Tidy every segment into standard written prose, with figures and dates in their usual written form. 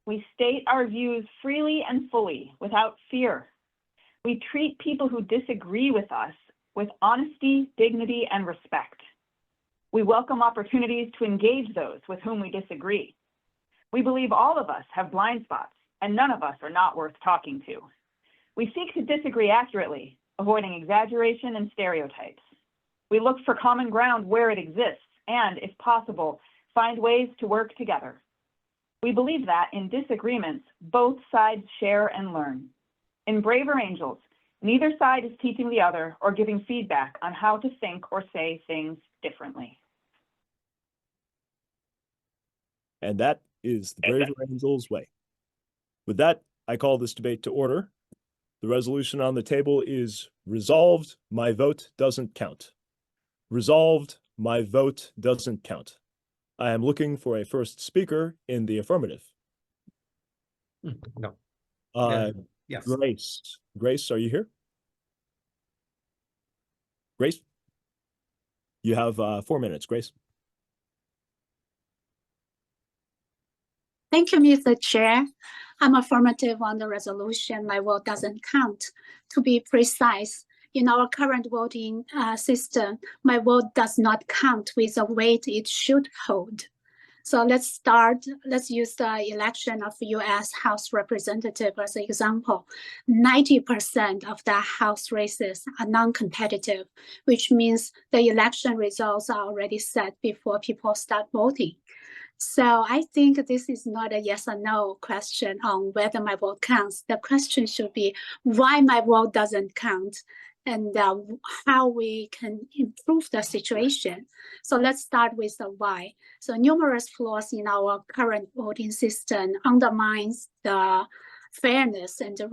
We state our views freely and fully, without fear. We treat people who disagree with us with honesty, dignity, and respect. We welcome opportunities to engage those with whom we disagree. We believe all of us have blind spots, and none of us are not worth talking to. We seek to disagree accurately, avoiding exaggeration and stereotypes. We look for common ground where it exists, and, if possible, find ways to work together. We believe that, in disagreements, both sides share and learn. In Braver Angels, neither side is teaching the other or giving feedback on how to think or say things differently. And that is the Braver Angels way. With that, I call this debate to order. The resolution on the table is resolved, my vote doesn't count. Resolved, my vote doesn't count. I am looking for a first speaker in the affirmative. No. Yes. Grace. Grace, are you here? Grace? You have 4 minutes, Grace. Thank you, Mr. Chair. I'm affirmative on the resolution. My vote doesn't count. To be precise, in our current voting system, my vote does not count with the weight it should hold. So let's use the election of U.S. House Representative as an example. 90% of the House races are non-competitive, which means the election results are already set before people start voting. So I think this is not a yes or no question on whether my vote counts. The question should be why my vote doesn't count and how we can improve the situation. So let's start with the why. So numerous flaws in our current voting system undermines the fairness and the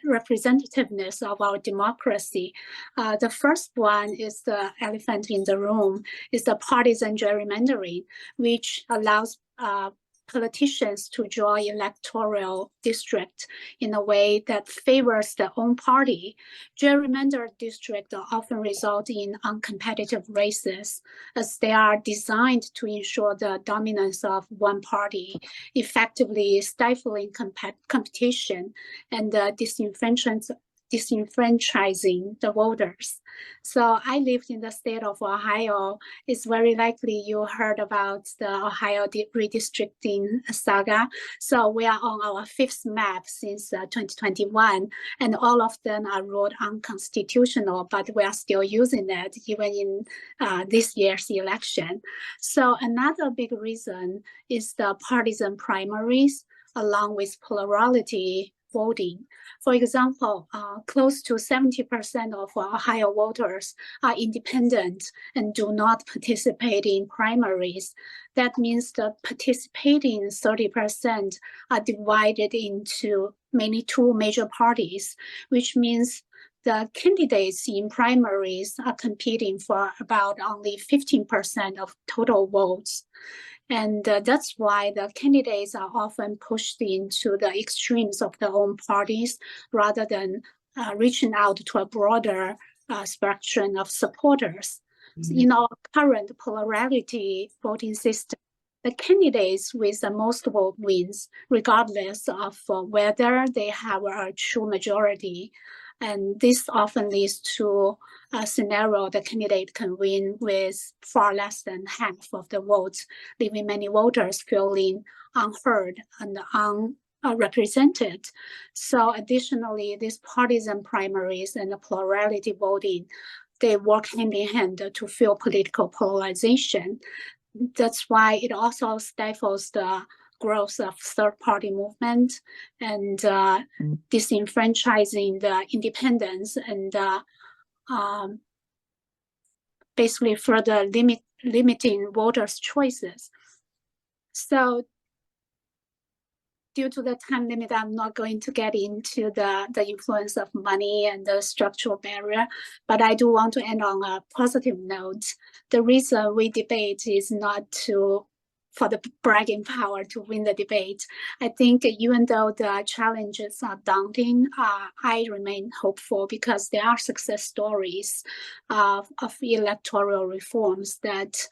representativeness of our democracy. The first one is the elephant in the room, is the partisan gerrymandering, which allows politicians to draw electoral district in a way that favors their own party. Gerrymandered districts often result in uncompetitive races, as they are designed to ensure the dominance of one party, effectively stifling competition and disenfranchising the voters. So I lived in the state of Ohio. It's very likely you heard about the Ohio redistricting saga. So we are on our 5th map since 2021, and all of them are ruled unconstitutional, but we are still using it even in this year's election. So another big reason is the partisan primaries, along with plurality voting. For example, close to 70% of Ohio voters are independent and do not participate in primaries. That means the participating 30% are divided into mainly 2 major parties, which means the candidates in primaries are competing for about only 15% of total votes. And that's why the candidates are often pushed into the extremes of their own parties rather than reaching out to a broader spectrum of supporters. Mm-hmm. In our current plurality voting system, the candidates with the most vote wins, regardless of whether they have a true majority. And this often leads to a scenario the candidate can win with far less than half of the votes, leaving many voters feeling unheard and unrepresented. So additionally, these partisan primaries and the plurality voting, they work hand in hand to fuel political polarization. That's why it also stifles the growth of third-party movement and disenfranchising the independents and basically further limiting voters' choices. So due to the time limit, I'm not going to get into the influence of money and the structural barrier, but I do want to end on a positive note. The reason we debate is not to for the bragging power to win the debate. I think even though the challenges are daunting, I remain hopeful because there are success stories of electoral reforms that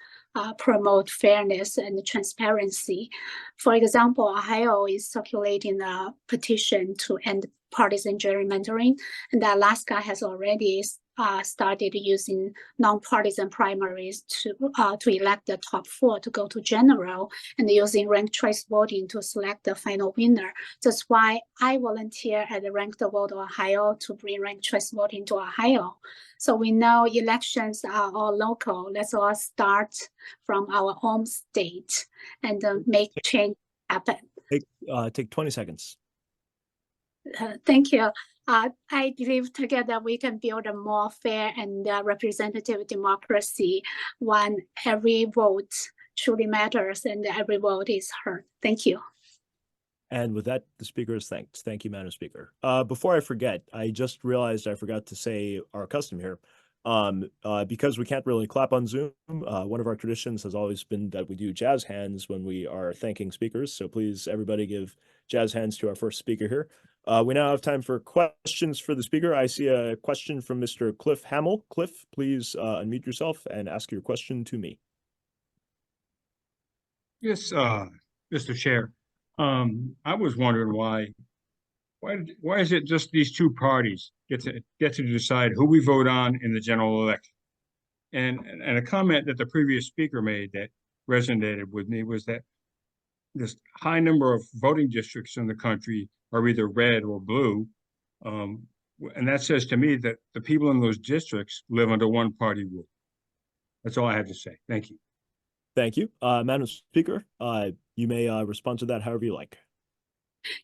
promote fairness and transparency. For example, Ohio is circulating a petition to end partisan gerrymandering, and Alaska has already started using nonpartisan primaries to elect the top 4 to go to general, and using ranked choice voting to select the final winner. That's why I volunteer at the Ranked Vote Ohio to bring ranked choice voting to Ohio. So we know elections are all local. Let's all start from our home state and make change happen. Take 20 seconds. Thank you. I believe together we can build a more fair and representative democracy when every vote truly matters and every vote is heard. Thank you. And with that, the speaker is thanked. Thank you, Madam Speaker. Before I forget, I just realized I forgot to say our custom here. Because we can't really clap on Zoom, one of our traditions has always been that we do jazz hands when we are thanking speakers. So please, everybody give jazz hands to our first speaker here. We now have time for questions for the speaker. I see a question from Mr. Cliff Hamill. Cliff, please unmute yourself and ask your question to me. Yes, Mr. Chair. I was wondering why is it just these two parties get to decide who we vote on in the general election? And a comment that the previous speaker made that resonated with me was that this high number of voting districts in the country are either red or blue. And that says to me that the people in those districts live under one party rule. That's all I have to say. Thank you. Thank you. Madam Speaker, you may respond to that however you like.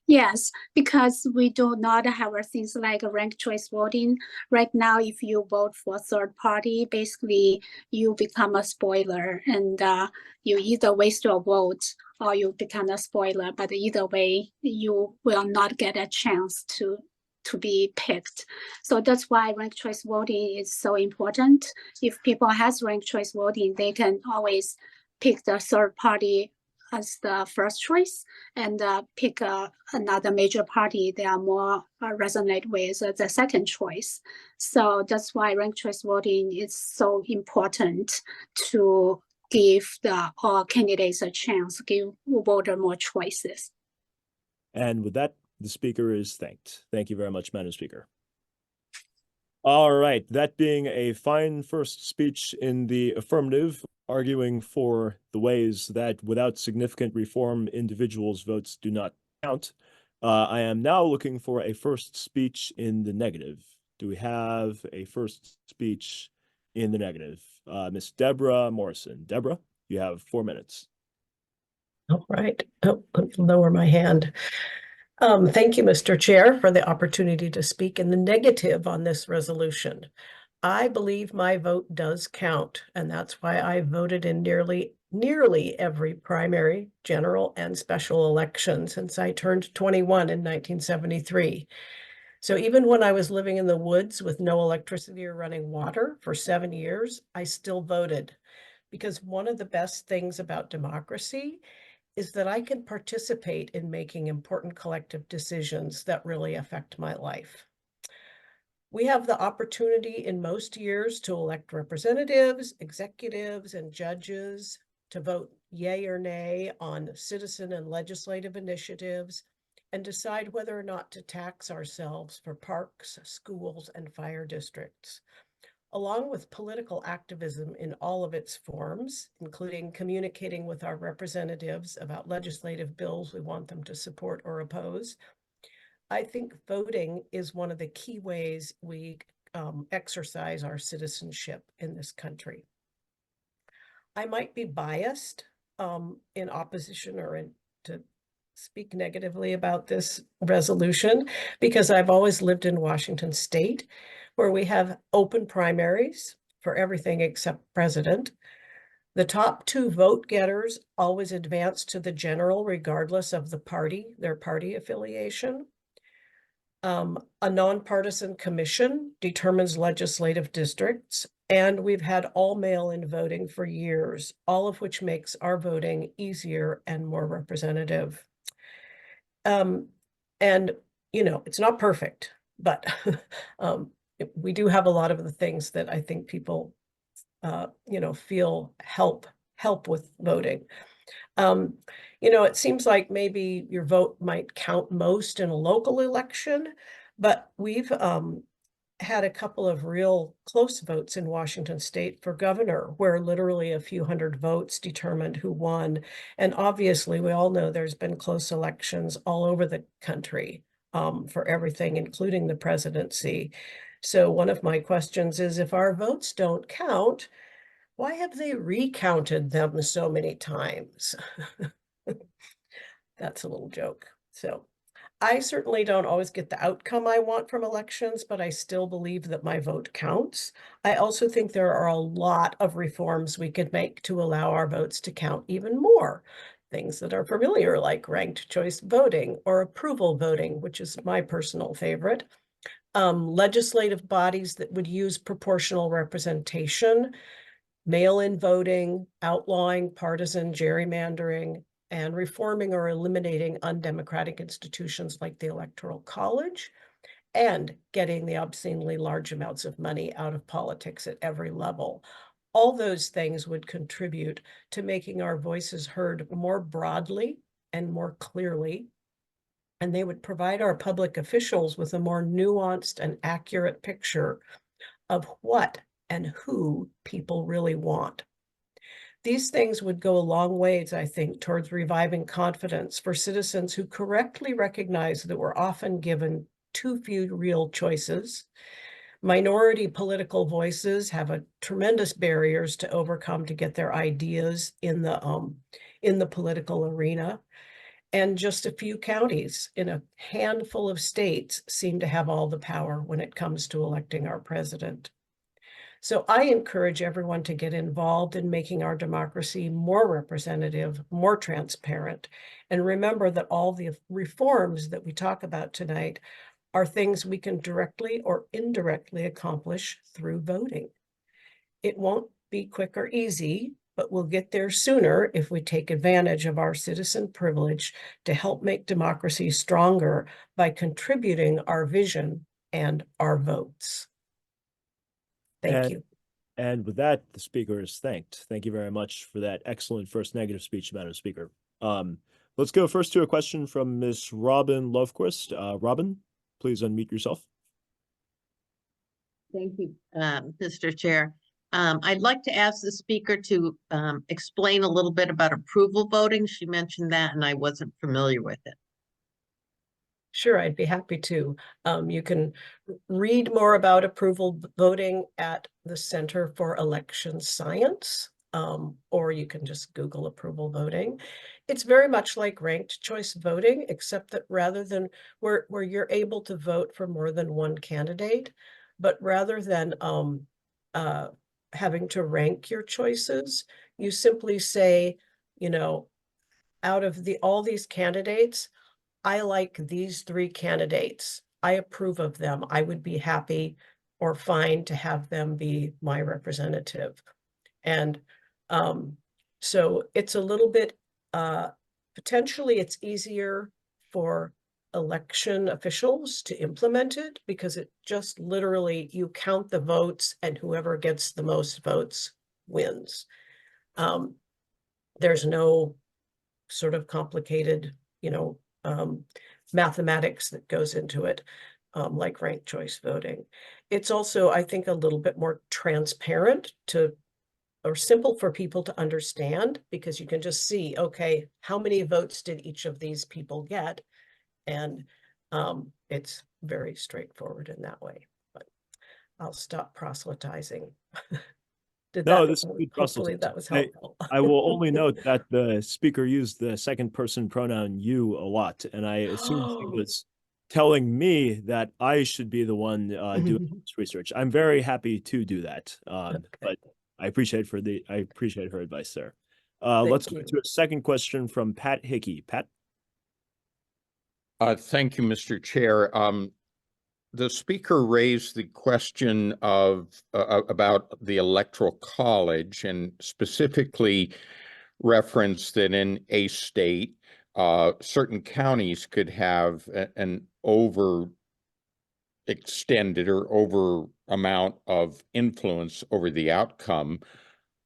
Yes, because we do not have things like ranked choice voting. Right now, if you vote for a third party, basically you become a spoiler, and you either waste your vote or you become a spoiler. But either way, you will not get a chance to be picked. So that's why ranked choice voting is so important. If people has ranked choice voting, they can always pick the third party as the first choice and pick another major party they are more resonate with the second choice. So that's why ranked choice voting is so important to give all candidates a chance, give voter more choices. And with that, the speaker is thanked. Thank you very much, Madam Speaker. All right, that being a fine first speech in the affirmative, arguing for the ways that without significant reform, individuals' votes do not count, I am now looking for a first speech in the negative. Do we have a first speech in the negative? Miss Deborah Morrison. Deborah, you have 4 minutes. All right. Oh, let me lower my hand. Thank you, Mr. Chair, for the opportunity to speak in the negative on this resolution. I believe my vote does count, and that's why I voted in nearly every primary, general, and special election since I turned 21 in 1973. So even when I was living in the woods with no electricity or running water for 7 years, I still voted, because one of the best things about democracy is that I can participate in making important collective decisions that really affect my life. We have the opportunity in most years to elect representatives, executives, and judges to vote yay or nay on citizen and legislative initiatives and decide whether or not to tax ourselves for parks, schools, and fire districts. Along with political activism in all of its forms, including communicating with our representatives about legislative bills we want them to support or oppose, I think voting is one of the key ways we exercise our citizenship in this country. I might be biased in opposition or to speak negatively about this resolution because I've always lived in Washington State, where we have open primaries for everything except president. The top 2 vote getters always advance to the general regardless of their party affiliation. A nonpartisan commission determines legislative districts, And we've had all mail-in voting for years, all of which makes our voting easier and more representative. And, you know, it's not perfect, but we do have a lot of the things that I think people, you know, feel help with voting. You know, it seems like maybe your vote might count most in a local election, but we've had a couple of real close votes in Washington State for governor, where literally a few hundred votes determined who won. And obviously, we all know there's been close elections all over the country for everything, including the presidency. So one of my questions is, if our votes don't count, why have they recounted them so many times? That's a little joke. So I certainly don't always get the outcome I want from elections, but I still believe that my vote counts. I also think there are a lot of reforms we could make to allow our votes to count even more. Things that are familiar, like ranked choice voting or approval voting, which is my personal favorite. Legislative bodies that would use proportional representation, mail-in voting, outlawing partisan gerrymandering, and reforming or eliminating undemocratic institutions like the Electoral College, and getting the obscenely large amounts of money out of politics at every level. All those things would contribute to making our voices heard more broadly and more clearly, and they would provide our public officials with a more nuanced and accurate picture of what and who people really want. These things would go a long ways, I think, towards reviving confidence for citizens who correctly recognize that we're often given too few real choices. Minority political voices have tremendous barriers to overcome to get their ideas in the political arena. And just a few counties in a handful of states seem to have all the power when it comes to electing our president. So I encourage everyone to get involved in making our democracy more representative, more transparent, and remember that all the reforms that we talk about tonight are things we can directly or indirectly accomplish through voting. It won't be quick or easy, but we'll get there sooner if we take advantage of our citizen privilege to help make democracy stronger by contributing our vision and our votes. Thank you. And with that, the speaker is thanked. Thank you very much for that excellent first negative speech, Madam Speaker. Let's go first to a question from Ms. Robin Lovequist. Robin, please unmute yourself. Thank you, Mr. Chair. I'd like to ask the speaker to explain a little bit about approval voting. She mentioned that and I wasn't familiar with it. Sure, I'd be happy to. You can read more about approval voting at the Center for Election Science, or you can just Google approval voting. It's very much like ranked choice voting, except that rather than where you're able to vote for more than one candidate, but rather than having to rank your choices, you simply say, you know, out of all these candidates, I like these 3 candidates. I approve of them. I would be happy or fine to have them be my representative. And so it's a little bit, potentially it's easier for election officials to implement it because it just literally, you count the votes and whoever gets the most votes wins. There's no sort of complicated, you know, mathematics that goes into it, like ranked choice voting. It's also, I think, a little bit more transparent or simple for people to understand, because you can just see, okay, how many votes did each of these people get? And it's very straightforward in that way. But I'll stop proselytizing. No, this is good hopefully proselytizing. that was helpful. I will only note that the speaker used the second person pronoun you a lot, and I assumed he was telling me that I should be the one doing this research. I'm very happy to do that, but I appreciate her advice there. Let's go to a second question from Pat Hickey. Pat? Thank you, Mr. Chair. the speaker raised the question of about the Electoral College and specifically referenced that in a state, certain counties could have an extended or over amount of influence over the outcome.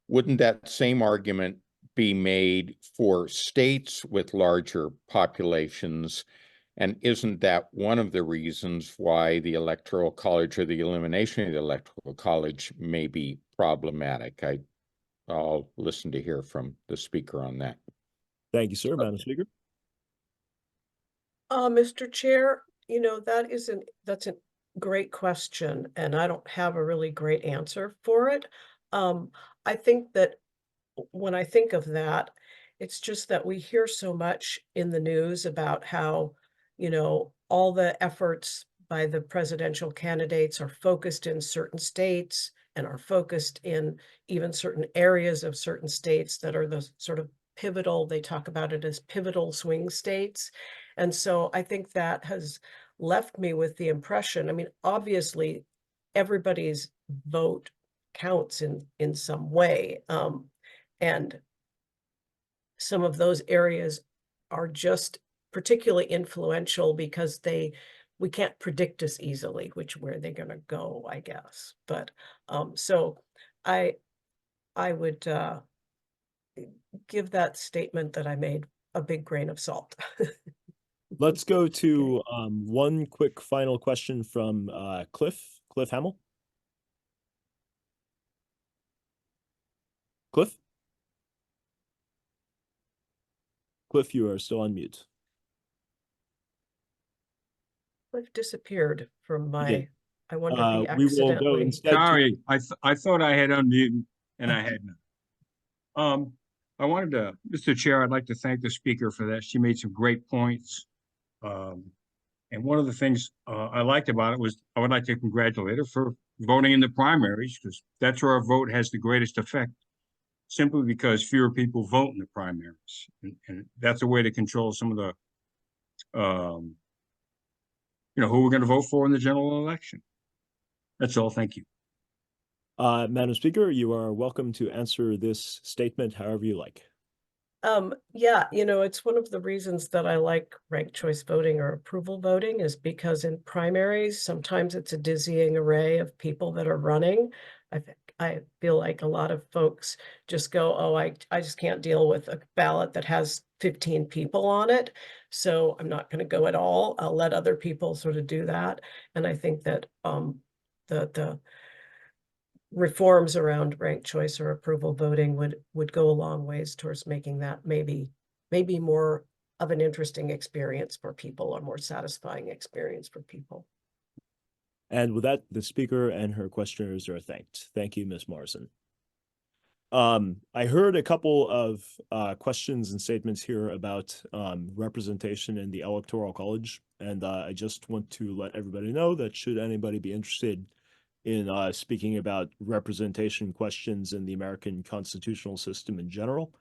Wouldn't that same argument be made for states with larger populations? And isn't that one of the reasons why the Electoral College or the elimination of the Electoral College may be problematic? I'll listen to hear from the speaker on that. Thank you, sir. Madam Speaker. Mr. Chair, you know, that's a great question, and I don't have a really great answer for it. I think that when I think of that, it's just that we hear so much in the news about how, you know, all the efforts by the presidential candidates are focused in certain states and are focused in even certain areas of certain states that are the sort of pivotal, they talk about it as pivotal swing states. And so I think that has left me with the impression, I mean, obviously everybody's vote counts in some way. And some of those areas are just particularly influential because we can't predict as easily where they're going to go, I guess. But so I would give that statement that I made a big grain of salt. Let's go to one quick final question from Cliff Hamill. Cliff, you are still on mute. Cliff disappeared from my, Yeah. I wonder if he We will go accidentally. instead. Sorry, I thought I had unmuted and I hadn't. I wanted to, Mr. Chair, I'd like to thank the speaker for that. She made some great points. And one of the things I liked about it was I would like to congratulate her for voting in the primaries, because that's where our vote has the greatest effect, simply because fewer people vote in the primaries. And that's a way to control some of the, who we're going to vote for in the general election. That's all. Thank you. Madam Speaker, you are welcome to answer this statement however you like. Yeah, you know, it's one of the reasons that I like ranked choice voting or approval voting is because in primaries, sometimes it's a dizzying array of people that are running. I feel like a lot of folks just go, oh, I just can't deal with a ballot that has 15 people on it. So I'm not going to go at all. I'll let other people sort of do that. And I think that the reforms around ranked choice or approval voting would go a long ways towards making that maybe more of an interesting experience for people, or more satisfying experience for people. And with that, the speaker and her questioners are thanked. Thank you, Ms. Morrison. I heard a couple of questions and statements here about representation in the Electoral College, and I just want to let everybody know that should anybody be interested in speaking about representation questions in the American constitutional system in general,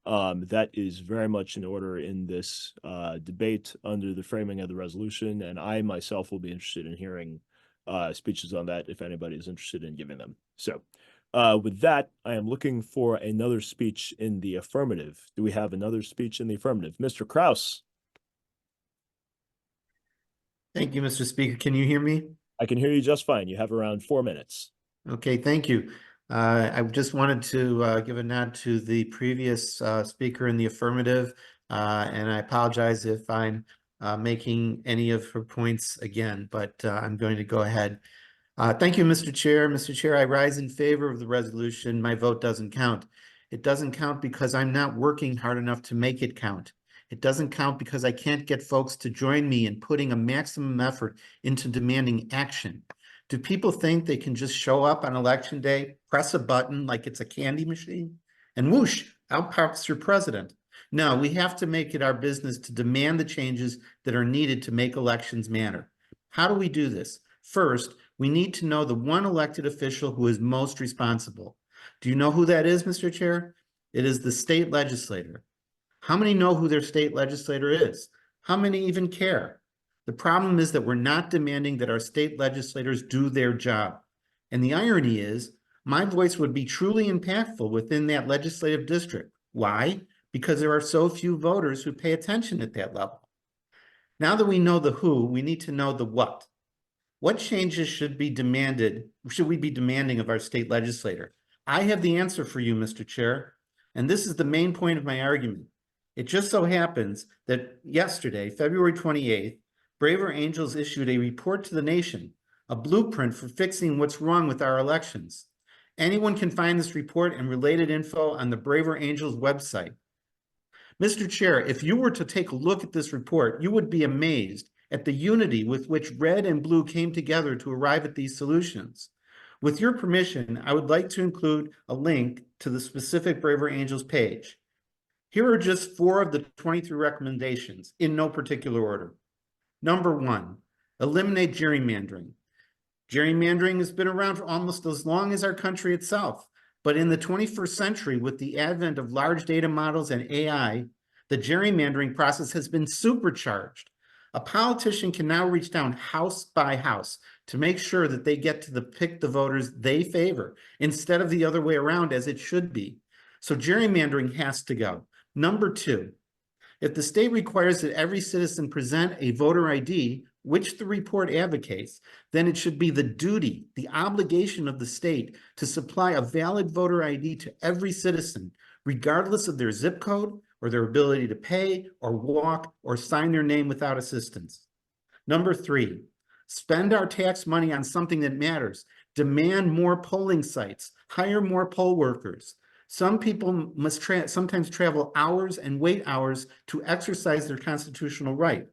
that is very much in order in this debate under the framing of the resolution, and I myself will be interested in hearing speeches on that if anybody is interested in giving them. So with that, I am looking for another speech in the affirmative. Do we have another speech in the affirmative? Mr. Kraus. Thank you, Mr. Speaker. Can you hear me? I can hear you just fine. You have around 4 minutes. Okay, thank you. I just wanted to give a nod to the previous speaker in the affirmative, and I apologize if I'm making any of her points again, but I'm going to go ahead. Thank you, Mr. Chair. Mr. Chair, I rise in favor of the resolution. My vote doesn't count. It doesn't count because I'm not working hard enough to make it count. It doesn't count because I can't get folks to join me in putting a maximum effort into demanding action. Do people think they can just show up on election day, press a button like it's a candy machine, and whoosh, out pops your president? No, we have to make it our business to demand the changes that are needed to make elections matter. How do we do this? First, we need to know the one elected official who is most responsible. Do you know who that is, Mr. Chair? It is the state legislator. How many know who their state legislator is? How many even care? The problem is that we're not demanding that our state legislators do their job. And the irony is, my voice would be truly impactful within that legislative district. Why? Because there are so few voters who pay attention at that level. Now that we know the who, we need to know the what. What changes should we be demanding of our state legislator? I have the answer for you, Mr. Chair, and this is the main point of my argument. It just so happens that yesterday, February 28th, Braver Angels issued a report to the nation, a blueprint for fixing what's wrong with our elections. Anyone can find this report and related info on the Braver Angels website. Mr. Chair, if you were to take a look at this report, you would be amazed at the unity with which red and blue came together to arrive at these solutions. With your permission, I would like to include a link to the specific Braver Angels page. Here are just 4 of the 23 recommendations in no particular order. Number 1, eliminate gerrymandering. Gerrymandering has been around for almost as long as our country itself. But in the 21st century, with the advent of large data models and AI, the gerrymandering process has been supercharged. A politician can now reach down house by house to make sure that they get to pick the voters they favor, instead of the other way around as it should be. So gerrymandering has to go. Number 2, if the state requires that every citizen present a voter ID, which the report advocates, then it should be the duty, the obligation of the state to supply a valid voter ID to every citizen, regardless of their zip code or their ability to pay or walk or sign their name without assistance. Number 3, spend our tax money on something that matters. Demand more polling sites, hire more poll workers. Some people must sometimes travel hours and wait hours to exercise their constitutional right.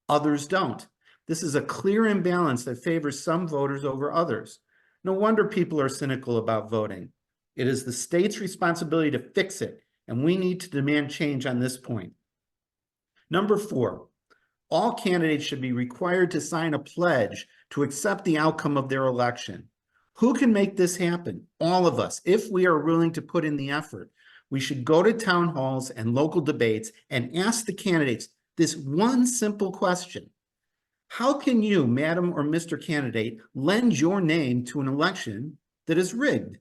Others don't. This is a clear imbalance that favors some voters over others. No wonder people are cynical about voting. It is the state's responsibility to fix it, and we need to demand change on this point. Number 4, all candidates should be required to sign a pledge to accept the outcome of their election. Who can make this happen? All of us, if we are willing to put in the effort. We should go to town halls and local debates and ask the candidates this one simple question. How can you, Madam or Mr. Candidate, lend your name to an election that is rigged?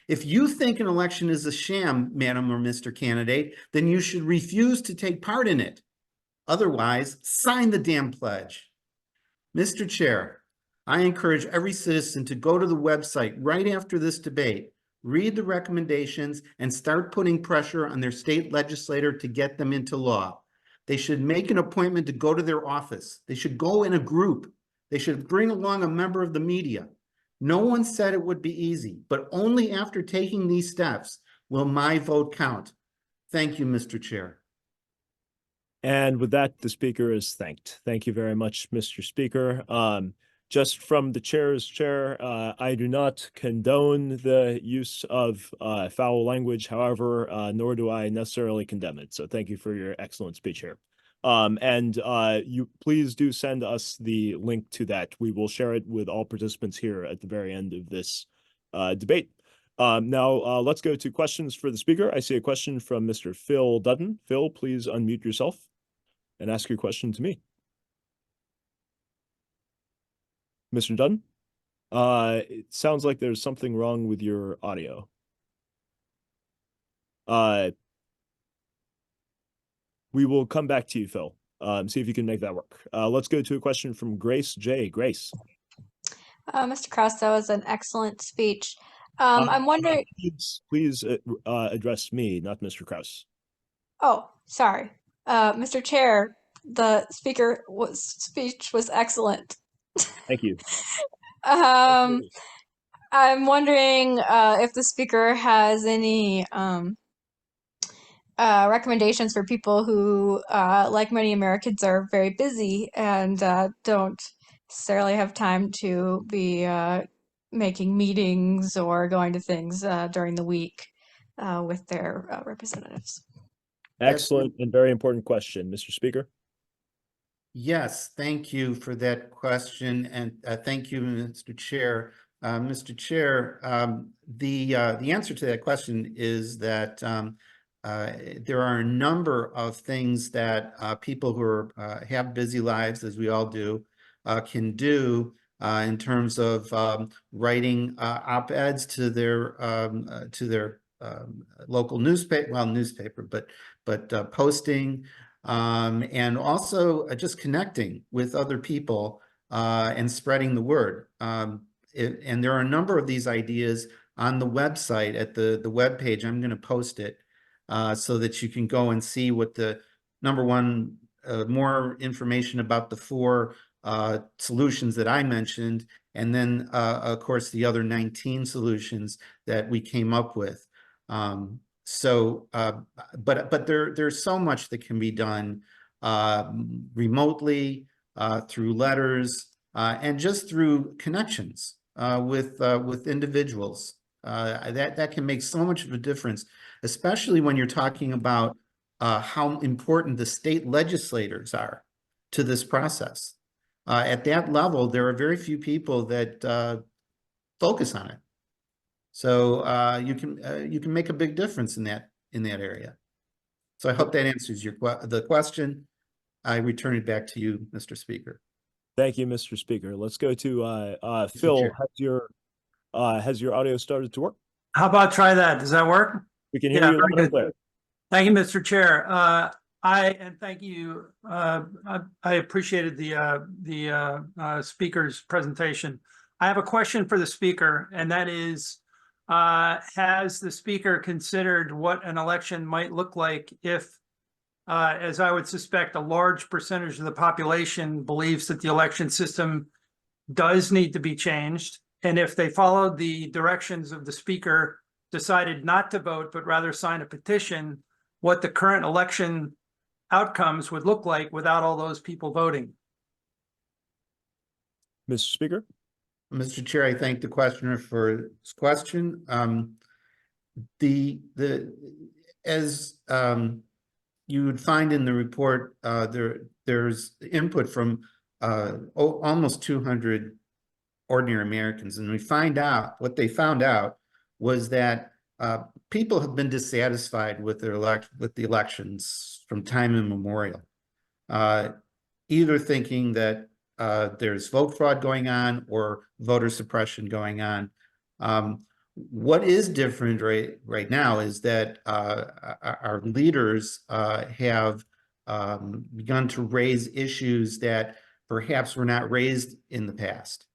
If you think an election is a sham, Madam or Mr. Candidate, then you should refuse to take part in it. Otherwise, sign the damn pledge. Mr. Chair, I encourage every citizen to go to the website right after this debate, read the recommendations, and start putting pressure on their state legislator to get them into law. They should make an appointment to go to their office. They should go in a group. They should bring along a member of the media. No one said it would be easy, but only after taking these steps will my vote count. Thank you, Mr. Chair. And with that, the speaker is thanked. Thank you very much, Mr. Speaker. Just from the chair's chair, I do not condone the use of foul language. However, nor do I necessarily condemn it. So thank you for your excellent speech here. And you please do send us the link to that. We will share it with all participants here at the very end of this debate. Now, let's go to questions for the speaker. I see a question from Mr. Phil Dutton. Phil, please unmute yourself and ask your question to me. Mr. Dutton, it sounds like there's something wrong with your audio. We will come back to you, Phil. See if you can make that work. Let's go to a question from Grace J. Grace. Mr. Krause, that was an excellent speech. I'm wondering. Please address me, not Mr. Krause. Oh, sorry. Mr. Chair, the speech was excellent. Thank you. I'm wondering if the speaker has any recommendations for people who, like many Americans, are very busy and don't necessarily have time to be making meetings or going to things during the week with their representatives. Excellent and very important question, Mr. Speaker. Yes, thank you for that question, and thank you, Mr. Chair. Mr. Chair, the answer to that question is that there are a number of things that people who are, have busy lives, as we all do, can do in terms of writing op-eds to their local newspaper, but posting, and also just connecting with other people and spreading the word. And there are a number of these ideas on the website at the web page. I'm going to post it so that you can go and see what the number one, more information about the 4 solutions that I mentioned, and then of course the other 19 solutions that we came up with. But there's so much that can be done remotely, through letters, and just through connections with individuals. That can make so much of a difference, especially when you're talking about how important the state legislators are to this process. At that level, there are very few people that focus on it. So you can make a big difference in that area. So I hope that answers the question. I return it back to you, Mr. Speaker. Thank you, Mr. Speaker. Let's go to Phil. Chair. Has your audio started to work? How about try that? Does that work? We can hear Yeah, you very loud and good. clear. Thank you, Mr. Chair. And thank you. I appreciated the speaker's presentation. I have a question for the speaker, and that is, has the speaker considered what an election might look like if, as I would suspect, a large percentage of the population believes that the election system does need to be changed, and if they followed the directions of the speaker, decided not to vote, but rather sign a petition, what the current election outcomes would look like without all those people voting? Mr. Speaker? Mr. Chair, I thank the questioner for his question. As you would find in the report, there's input from almost 200 ordinary Americans, and what they found out was that people have been dissatisfied with the elections from time immemorial, either thinking that there's vote fraud going on or voter suppression going on. What is different right now is that our leaders have begun to raise issues that perhaps were not raised in the past.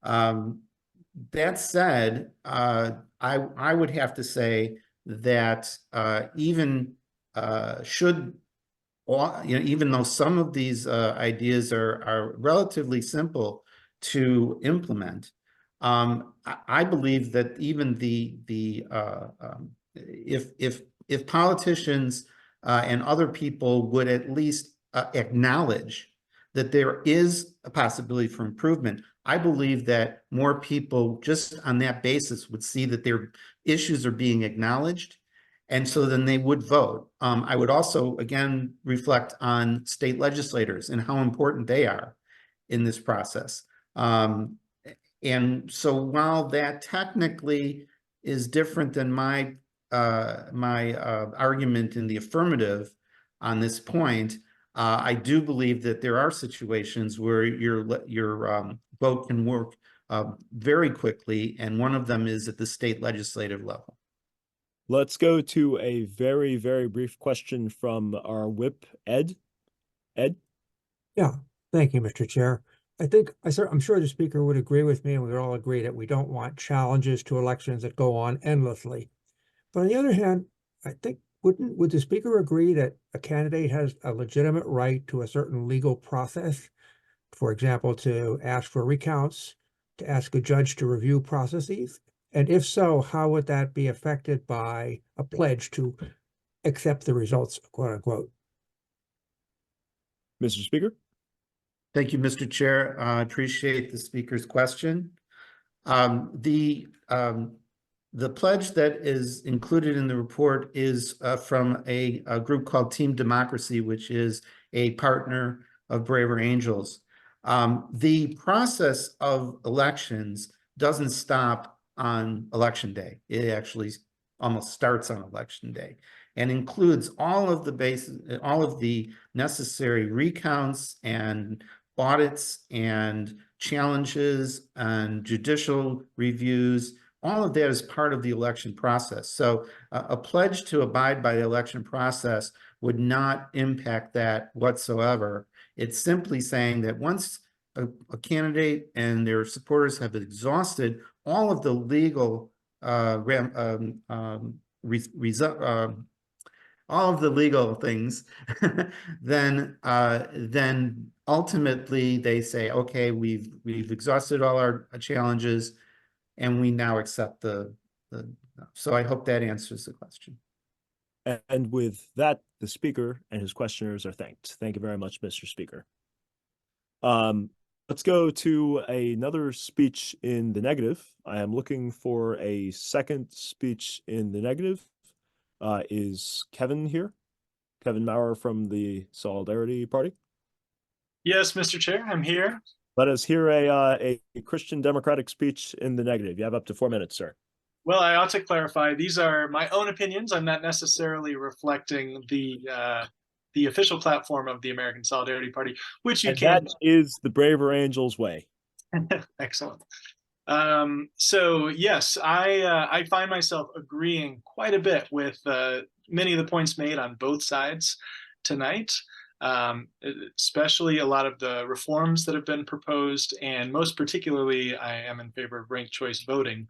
That said, I would have to say that even though some of these ideas are relatively simple to implement, I believe that even if politicians and other people would at least acknowledge that there is a possibility for improvement, I believe that more people just on that basis would see that their issues are being acknowledged, and so then they would vote. I would also, again, reflect on state legislators and how important they are in this process. And so while that technically is different than my argument in the affirmative on this point, I do believe that there are situations where your vote can work very quickly, and one of them is at the state legislative level. Let's go to a very, very brief question from our whip, Ed. Ed? Yeah, thank you, Mr. Chair. I'm sure the speaker would agree with me, and we all agree that we don't want challenges to elections that go on endlessly. But on the other hand, I think, would the speaker agree that a candidate has a legitimate right to a certain legal process? For example, to ask for recounts, to ask a judge to review processes? And if so, how would that be affected by a pledge to accept the results, quote unquote? Mr. Speaker? Thank you, Mr. Chair. I appreciate the speaker's question. The pledge that is included in the report is from a group called Team Democracy, which is a partner of Braver Angels. The process of elections doesn't stop on election day. It actually almost starts on election day. and includes all of the necessary recounts and audits and challenges and judicial reviews. All of that is part of the election process. So a pledge to abide by the election process would not impact that whatsoever. It's simply saying that once a candidate and their supporters have exhausted all of the legal all of the legal things, then ultimately they say, okay, we've exhausted all our challenges, and we now accept the. So I hope that answers the question. And with that, the speaker and his questioners are thanked. Thank you very much, Mr. Speaker. Let's go to another speech in the negative. I am looking for a second speech in the negative. Is Kevin here? Kevin Maurer from the Solidarity Party? Yes, Mr. Chair, I'm here. Let us hear a Christian Democratic speech in the negative. You have up to 4 minutes, sir. Well, I ought to clarify, these are my own opinions. I'm not necessarily reflecting the official platform of the American Solidarity Party, which you can. That is the Braver Angels way. Excellent. So yes, I find myself agreeing quite a bit with many of the points made on both sides tonight, especially a lot of the reforms that have been proposed, and most particularly, I am in favor of ranked choice voting.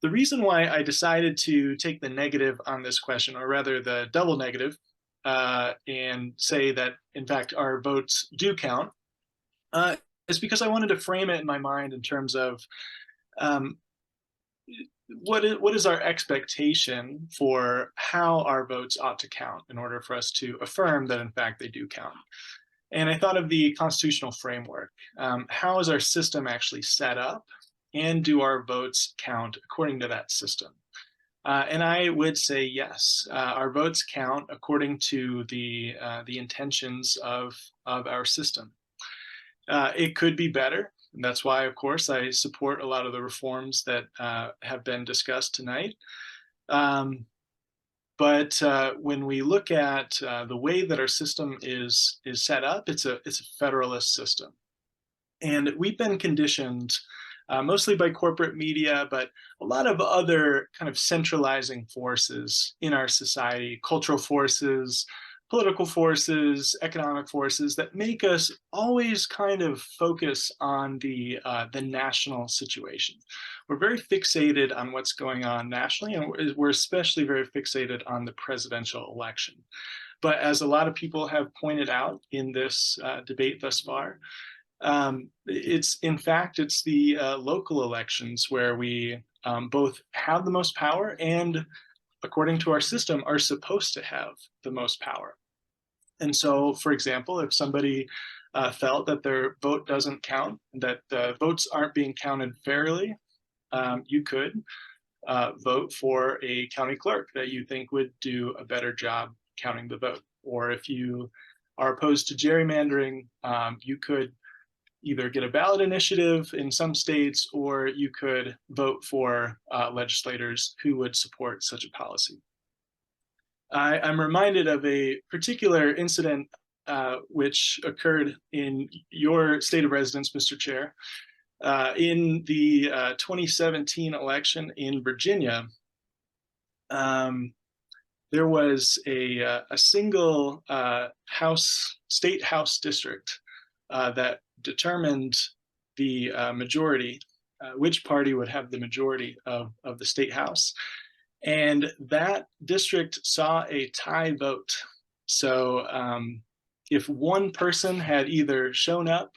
The reason why I decided to take the negative on this question, or rather the double negative, and say that, in fact, our votes do count, is because I wanted to frame it in my mind in terms of what is our expectation for how our votes ought to count in order for us to affirm that, in fact, they do count. And I thought of the constitutional framework. How is our system actually set up? And do our votes count according to that system? And I would say yes, our votes count according to the intentions of our system. It could be better, and that's why, of course, I support a lot of the reforms that have been discussed tonight. But when we look at the way that our system is set up, it's a federalist system, and we've been conditioned. Mostly by corporate media, but a lot of other kind of centralizing forces in our society, cultural forces, political forces, economic forces that make us always kind of focus on the national situation. We're very fixated on what's going on nationally, and we're especially very fixated on the presidential election. But as a lot of people have pointed out in this debate thus far, it's the local elections where we both have the most power and, according to our system, are supposed to have the most power. And so, for example, if somebody felt that their vote doesn't count, that the votes aren't being counted fairly, you could vote for a county clerk that you think would do a better job counting the vote. Or if you are opposed to gerrymandering, you could either get a ballot initiative in some states, or you could vote for legislators who would support such a policy. I'm reminded of a particular incident which occurred in your state of residence, Mr. Chair. In the 2017 election in Virginia, there was a single state house district that determined the majority, which party would have the majority of the state house. And that district saw a tie vote. So if one person had either shown up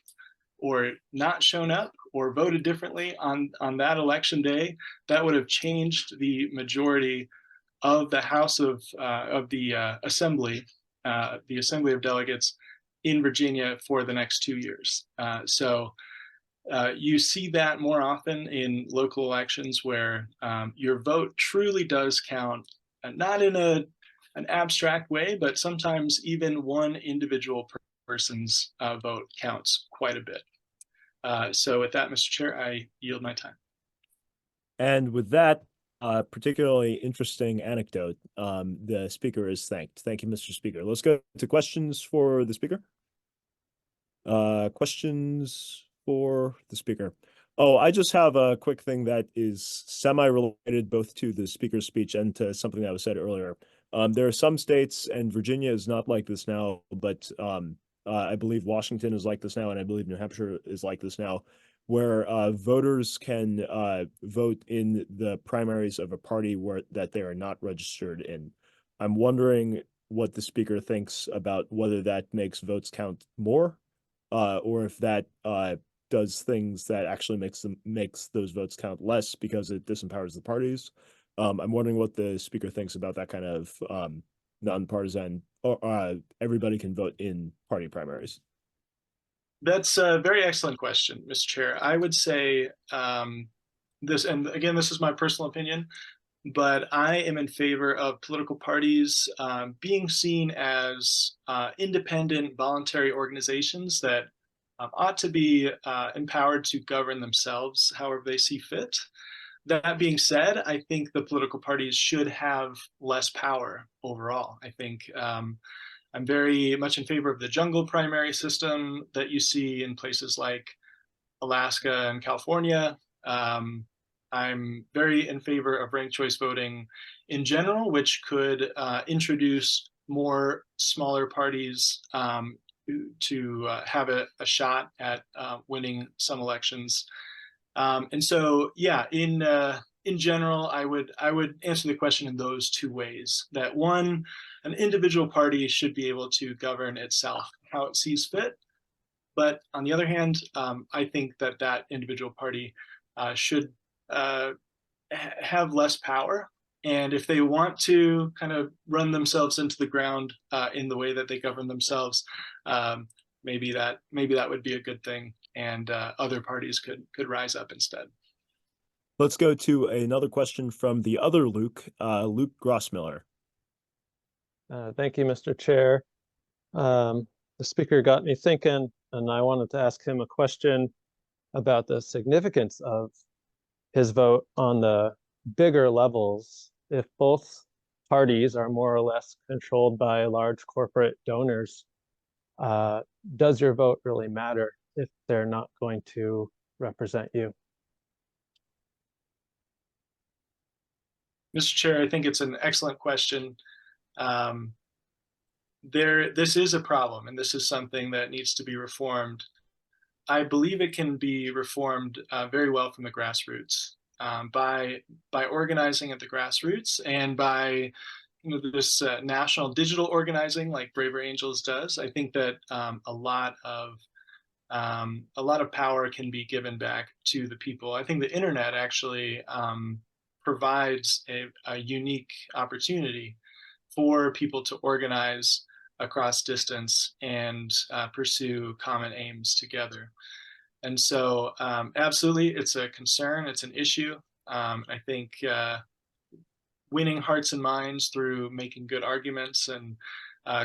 or not shown up or voted differently on that election day, that would have changed the majority of the House of the Assembly of Delegates in Virginia for the next 2 years. So you see that more often in local elections where your vote truly does count, not in an abstract way, but sometimes even one individual person's vote counts quite a bit. So with that, Mr. Chair, I yield my time. And with that, particularly interesting anecdote, the speaker is thanked. Thank you, Mr. Speaker. Let's go to questions for the speaker. Questions for the speaker. Oh, I just have a quick thing that is semi-related both to the speaker's speech and to something that was said earlier. There are some states, and Virginia is not like this now, but I believe Washington is like this now, and I believe New Hampshire is like this now, where voters can vote in the primaries of a party that they are not registered in. I'm wondering what the speaker thinks about whether that makes votes count more, or if that does things that actually makes those votes count less because it disempowers the parties. I'm wondering what the speaker thinks about that kind of nonpartisan, or everybody can vote in party primaries. That's a very excellent question, Mr. Chair. I would say this, and again, this is my personal opinion, but I am in favor of political parties being seen as independent, voluntary organizations that ought to be empowered to govern themselves however they see fit. That being said, I think the political parties should have less power overall. I think I'm very much in favor of the jungle primary system that you see in places like Alaska and California. I'm very in favor of ranked choice voting in general, which could introduce more smaller parties to have a shot at winning some elections. And so, yeah, in general, I would answer the question in those two ways. That one, an individual party should be able to govern itself how it sees fit. But on the other hand, I think that individual party should have less power. And if they want to kind of run themselves into the ground in the way that they govern themselves, maybe that would be a good thing, and other parties could rise up instead. Let's go to another question from the other Luke, Luke Grossmiller. Thank you, Mr. Chair. The speaker got me thinking, and I wanted to ask him a question about the significance of his vote on the bigger levels. If both parties are more or less controlled by large corporate donors, does your vote really matter if they're not going to represent you? Mr. Chair, I think it's an excellent question. This is a problem, and this is something that needs to be reformed. I believe it can be reformed very well from the grassroots, by organizing at the grassroots, and by this national digital organizing like Braver Angels does. I think that a lot of power can be given back to the people. I think the internet actually provides a unique opportunity for people to organize across distance and pursue common aims together. And so absolutely, it's a concern, it's an issue. I think winning hearts and minds through making good arguments and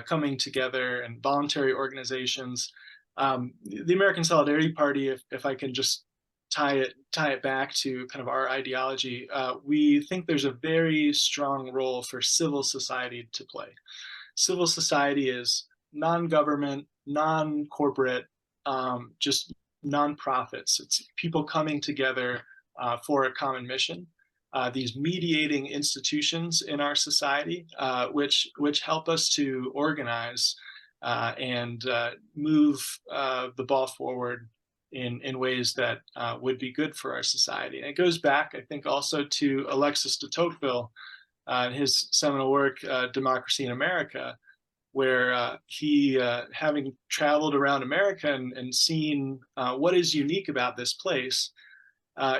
coming together and voluntary organizations. The American Solidarity Party, if I can just tie it back to kind of our ideology, we think there's a very strong role for civil society to play. Civil society is non-government, non-corporate, just nonprofits. It's people coming together for a common mission. These mediating institutions in our society, which help us to organize and move the ball forward in ways that would be good for our society. And it goes back, I think, also to Alexis de Tocqueville and his seminal work, Democracy in America, where he, having traveled around America and seen what is unique about this place,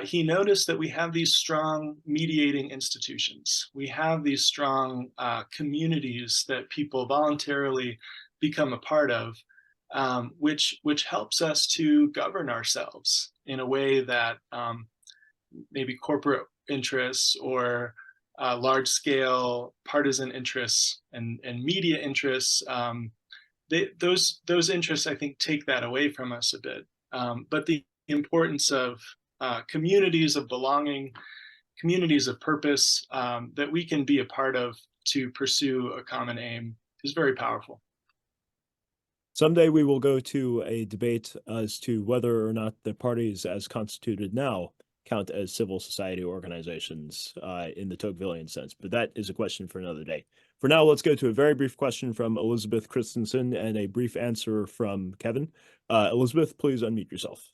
he noticed that we have these strong mediating institutions. We have these strong communities that people voluntarily become a part of, which helps us to govern ourselves in a way that maybe corporate interests or large-scale partisan interests and media interests, those interests, I think, take that away from us a bit. But the importance of communities of belonging communities of purpose that we can be a part of to pursue a common aim is very powerful. Someday we will go to a debate as to whether or not the parties as constituted now count as civil society organizations in the Tocquevillian sense, but that is a question for another day. For now, let's go to a very brief question from Elizabeth Christensen and a brief answer from Kevin. Elizabeth, please unmute yourself.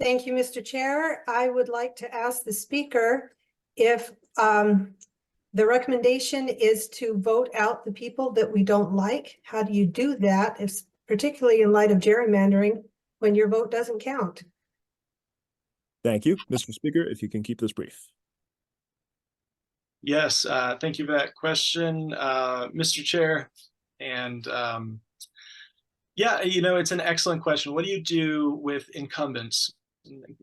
Thank you, Mr. Chair. I would like to ask the speaker if the recommendation is to vote out the people that we don't like. How do you do that, if, particularly in light of gerrymandering, when your vote doesn't count? Thank you. Mr. Speaker, if you can keep this brief. Yes, thank you for that question, Mr. Chair. And yeah, you know, it's an excellent question. What do you do with incumbents?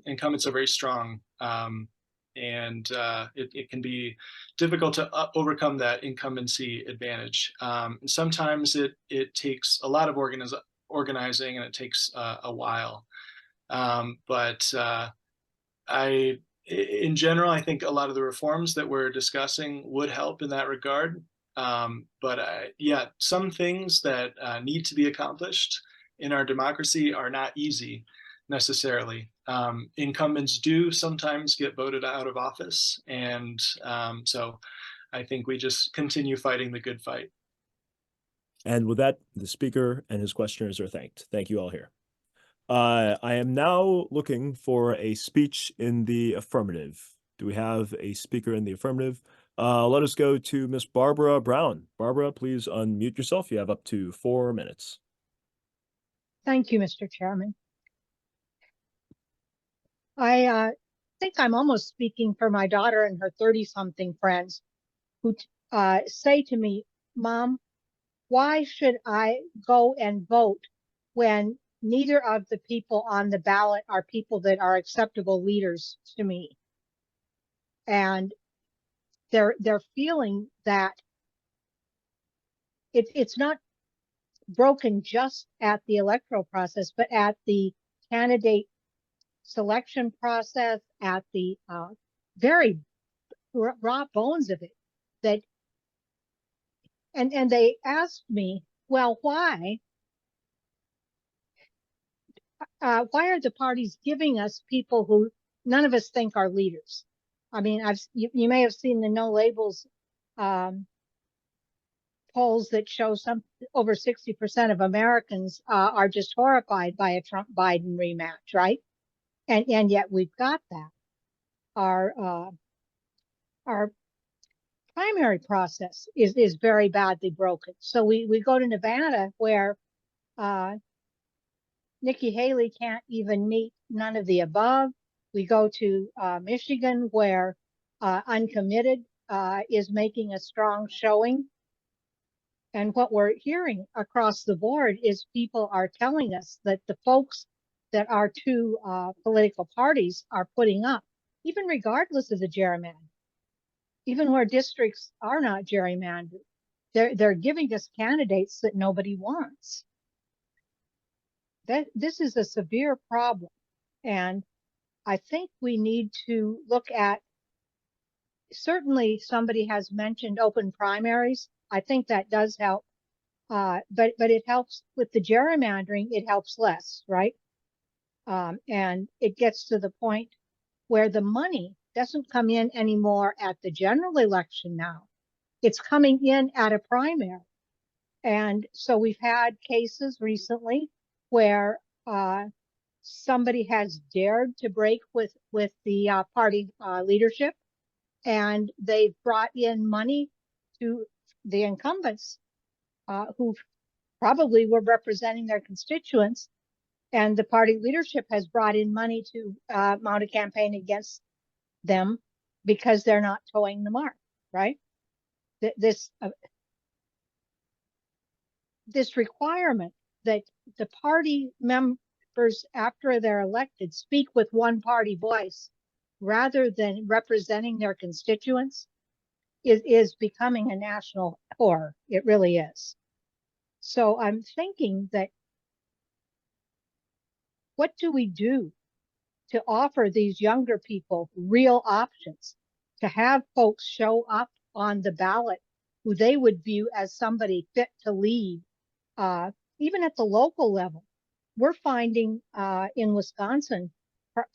Incumbents are very strong, and it can be difficult to overcome that incumbency advantage. And sometimes it takes a lot of organizing, and it takes a while. But in general, I think a lot of the reforms that we're discussing would help in that regard. But yeah, some things that need to be accomplished in our democracy are not easy necessarily. Incumbents do sometimes get voted out of office. And so I think we just continue fighting the good fight. And with that, the speaker and his questioners are thanked. Thank you all here. I am now looking for a speech in the affirmative. Do we have a speaker in the affirmative? Let us go to Miss Barbara Brown. Barbara, please unmute yourself. You have up to 4 minutes. Thank you, Mr. Chairman. I think I'm almost speaking for my daughter and her 30-something friends who say to me, Mom, why should I go and vote when neither of the people on the ballot are people that are acceptable leaders to me? And they're feeling that it's not broken just at the electoral process, but at the candidate selection process, at the very raw bones of it. That and they asked me, well, why are the parties giving us people who none of us think are leaders? I mean, you may have seen the No Labels polls that show over 60% of Americans are just horrified by a Trump-Biden rematch, right? And yet we've got that. Our primary process is very badly broken. So we go to Nevada where Nikki Haley can't even meet none of the above. We go to Michigan where Uncommitted is making a strong showing. And what we're hearing across the board is people are telling us that the folks that our two political parties are putting up, even regardless of the gerrymander, even where districts are not gerrymandered, they're giving us candidates that nobody wants. This is a severe problem. And I think we need to look at, certainly somebody has mentioned open primaries. I think that does help, but it helps with the gerrymandering, it helps less, right? And it gets to the point where the money doesn't come in anymore at the general election now. It's coming in at a primary. And so we've had cases recently where somebody has dared to break with the party leadership, and they've brought in money to the incumbents who probably were representing their constituents, and the party leadership has brought in money to mount a campaign against them because they're not towing the mark, right? This requirement that the party members, after they're elected, speak with one party voice rather than representing their constituents is becoming a national horror. It really is. So I'm thinking that what do we do to offer these younger people real options? to have folks show up on the ballot who they would view as somebody fit to lead, even at the local level. We're finding in Wisconsin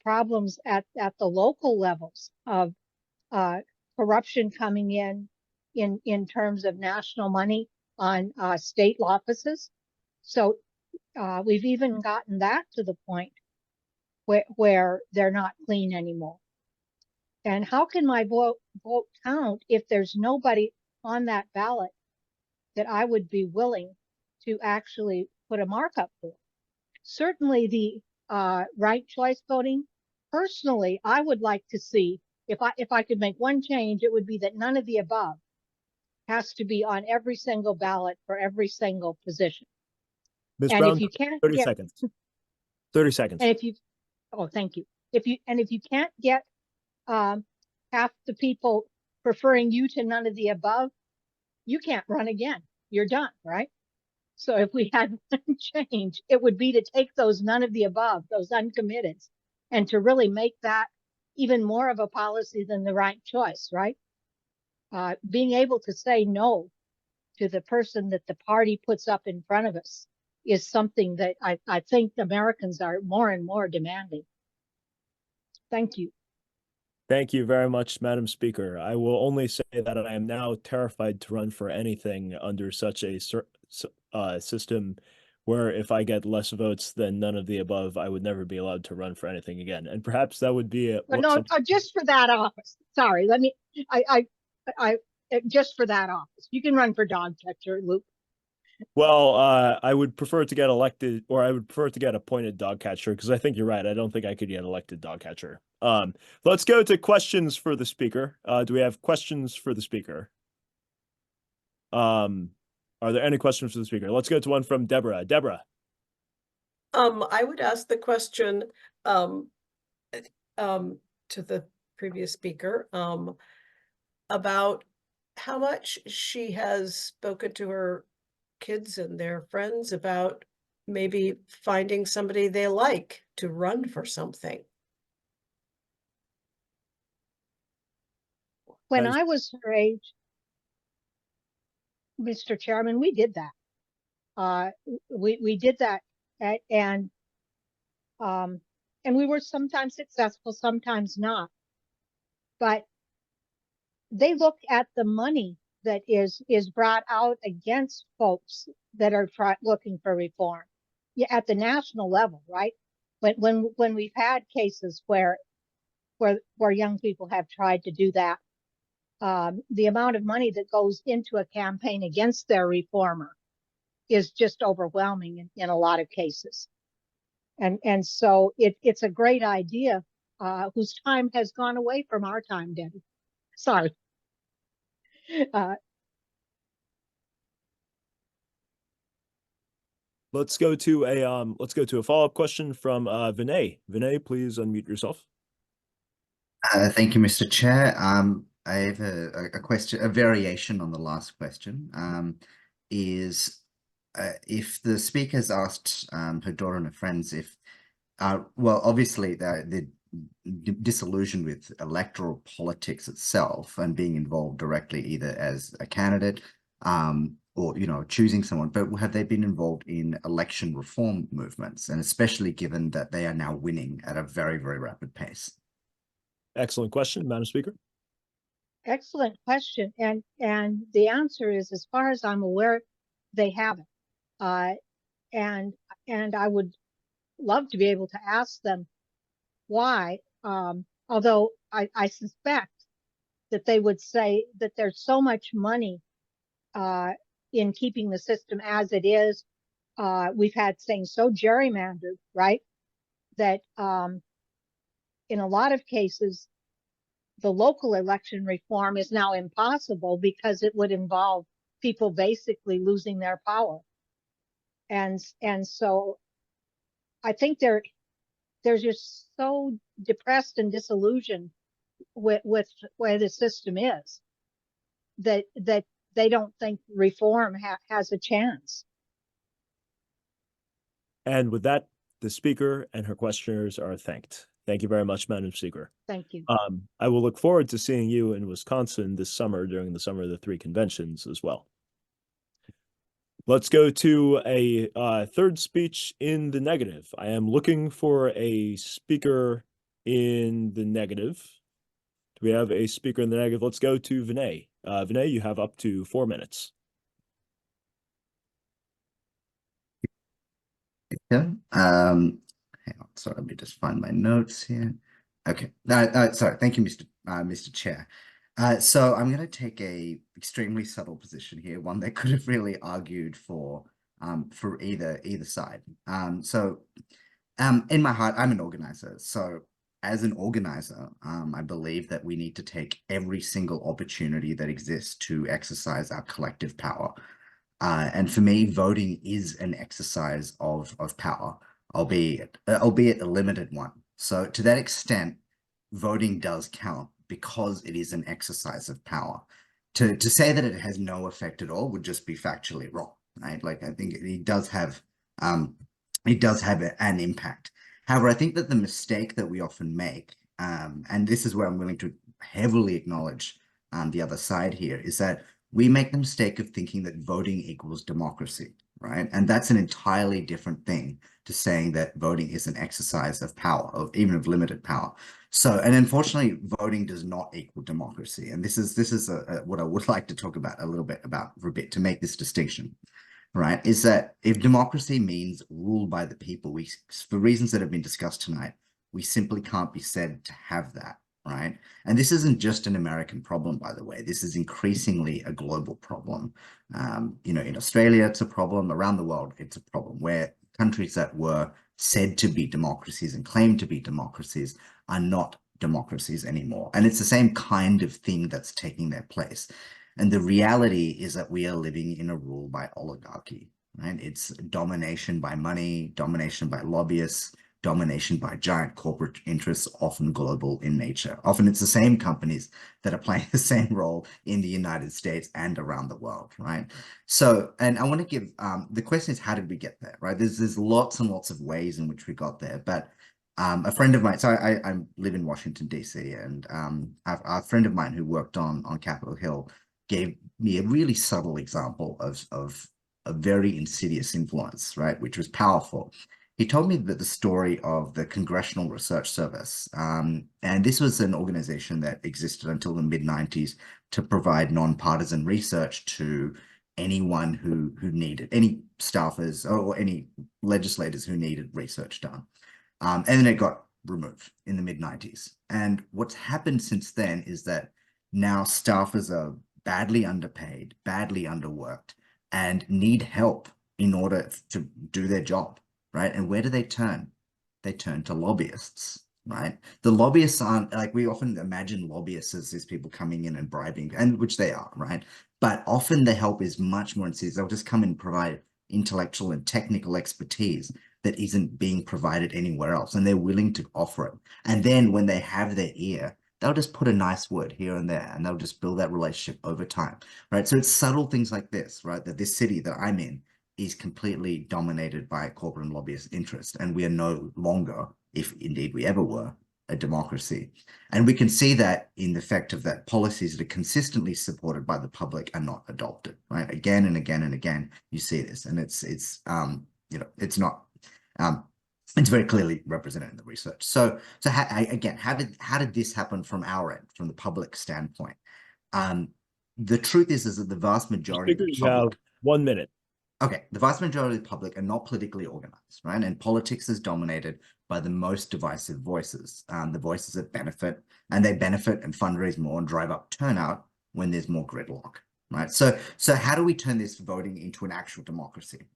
problems at the local levels of corruption coming in terms of national money on state offices. So we've even gotten that to the point where they're not clean anymore. And how can my vote count if there's nobody on that ballot that I would be willing to actually put a markup for? Certainly the ranked choice voting, personally, I would like to see, if I could make one change, it would be that none of the above has to be on every single ballot for every single position. Ms. And Brown, if you can't 30 get, seconds. 30 seconds. and if you, oh, thank you. If you can't get half the people preferring you to none of the above, you can't run again. You're done, right? So if we had one change, it would be to take those none of the above, those uncommitted, and to really make that even more of a policy than the ranked choice, right? Being able to say no to the person that the party puts up in front of us is something that I think Americans are more and more demanding. Thank you. Thank you very much, Madam Speaker. I will only say that I am now terrified to run for anything under such a system where if I get less votes than none of the above, I would never be allowed to run for anything again. And perhaps that would be But no, just for that office. Sorry, let me, just for that office. You can run for dog catcher, Luke. Well, I would prefer to get elected, or I would prefer to get appointed dog catcher, because I think you're right. I don't think I could get elected dog catcher. Let's go to questions for the speaker. Do we have questions for the speaker? Are there any questions for the speaker? Let's go to one from Deborah. Deborah. I would ask the question to the previous speaker about how much she has spoken to her kids and their friends about maybe finding somebody they like to run for something. When I was her age, Mr. Chairman, we did that. We did that, and we were sometimes successful, sometimes not. But they look at the money that is brought out against folks that are looking for reform, yeah, at the national level, right? When we've had cases where young people have tried to do that, the amount of money that goes into a campaign against their reformer is just overwhelming in a lot of cases. And so it's a great idea whose time has gone away from our time, Debbie. Sorry. Let's go to a follow-up question from Vinay. Vinay, please unmute yourself. Thank you, Mr. Chair. I have a question, a variation on the last question. Is if the speaker's asked her daughter and her friends if, well, obviously they're disillusioned with electoral politics itself and being involved directly either as a candidate or, you know, choosing someone, but have they been involved in election reform movements, and especially given that they are now winning at a very, very rapid pace? Excellent question, Madam Speaker. Excellent question. And the answer is, as far as I'm aware, they haven't. And I would love to be able to ask them why, although I suspect that they would say that there's so much money in keeping the system as it is. We've had things so gerrymandered, right? That in a lot of cases, the local election reform is now impossible because it would involve people basically losing their power. And so I think they're just so depressed and disillusioned with where the system is that they don't think reform has a chance. And with that, the speaker and her questioners are thanked. Thank you very much, Madam Speaker. Thank you. I will look forward to seeing you in Wisconsin this summer during the Summer of the Three conventions as well. Let's go to a third speech in the negative. I am looking for a speaker in the negative. Do we have a speaker in the negative? Let's go to Vinay. Vinay, you have up to 4 minutes. Yeah. Hang on. Sorry, let me just find my notes here. Okay. Sorry. Thank you, Mr. Chair. So I'm going to take a extremely subtle position here, one that could have really argued for either side. In my heart, I'm an organizer. So as an organizer, I believe that we need to take every single opportunity that exists to exercise our collective power. And for me, voting is an exercise of power, albeit a limited one. So to that extent, voting does count because it is an exercise of power. To say that it has no effect at all would just be factually wrong, right? Like, I think it does have an impact. However, I think that the mistake that we often make, and this is where I'm willing to heavily acknowledge the other side here, is that we make the mistake of thinking that voting equals democracy, right? And that's an entirely different thing to saying that voting is an exercise of power, or even of limited power. So, and unfortunately, voting does not equal democracy. And this is what I would like to talk about a little bit for a bit to make this distinction, right? Is that if democracy means rule by the people, for reasons that have been discussed tonight, we simply can't be said to have that, right? And this isn't just an American problem, by the way. This is increasingly a global problem. In Australia, it's a problem. Around the world, it's a problem where countries that were said to be democracies and claimed to be democracies are not democracies anymore. And it's the same kind of thing that's taking their place. And the reality is that we are living in a rule by oligarchy, right? It's domination by money, domination by lobbyists, domination by giant corporate interests, often global in nature. Often it's the same companies that are playing the same role in the United States and around the world, right? So, and I want to give, the question is, how did we get there, right? There's lots and lots of ways in which we got there, but a friend of mine, so I live in Washington, D.C., and a friend of mine who worked on Capitol Hill gave me a really subtle example of a very insidious influence, right, which was powerful. He told me that the story of the Congressional Research Service, and this was an organization that existed until the mid-90s to provide nonpartisan research to anyone who needed, any staffers or any legislators who needed research done. And then it got removed in the mid-90s. And what's happened since then is that now staffers are badly underpaid, badly underworked, and need help in order to do their job, right? And where do they turn? They turn to lobbyists, right? The lobbyists aren't, like, we often imagine lobbyists as these people coming in and bribing, and which they are, right? But often the help is much more insidious. They'll just come and provide intellectual and technical expertise that isn't being provided anywhere else, and they're willing to offer it. And then when they have their ear, they'll just put a nice word here and there, and they'll just build that relationship over time, right? So it's subtle things like this, right? That this city that I'm in is completely dominated by corporate and lobbyist interest, and we are no longer, if indeed we ever were, a democracy. And we can see that in the fact of that policies that are consistently supported by the public are not adopted, right? Again and again and again, you see this, and it's very clearly represented in the research. So how did this happen from our end, from the public standpoint? The truth is that the vast majority of the public, you have 1 minute. Okay, the vast majority of the public are not politically organized, right? And politics is dominated by the most divisive voices, the voices that benefit, and they benefit and fundraise more and drive up turnout when there's more gridlock, right? So how do we turn this voting into an actual democracy?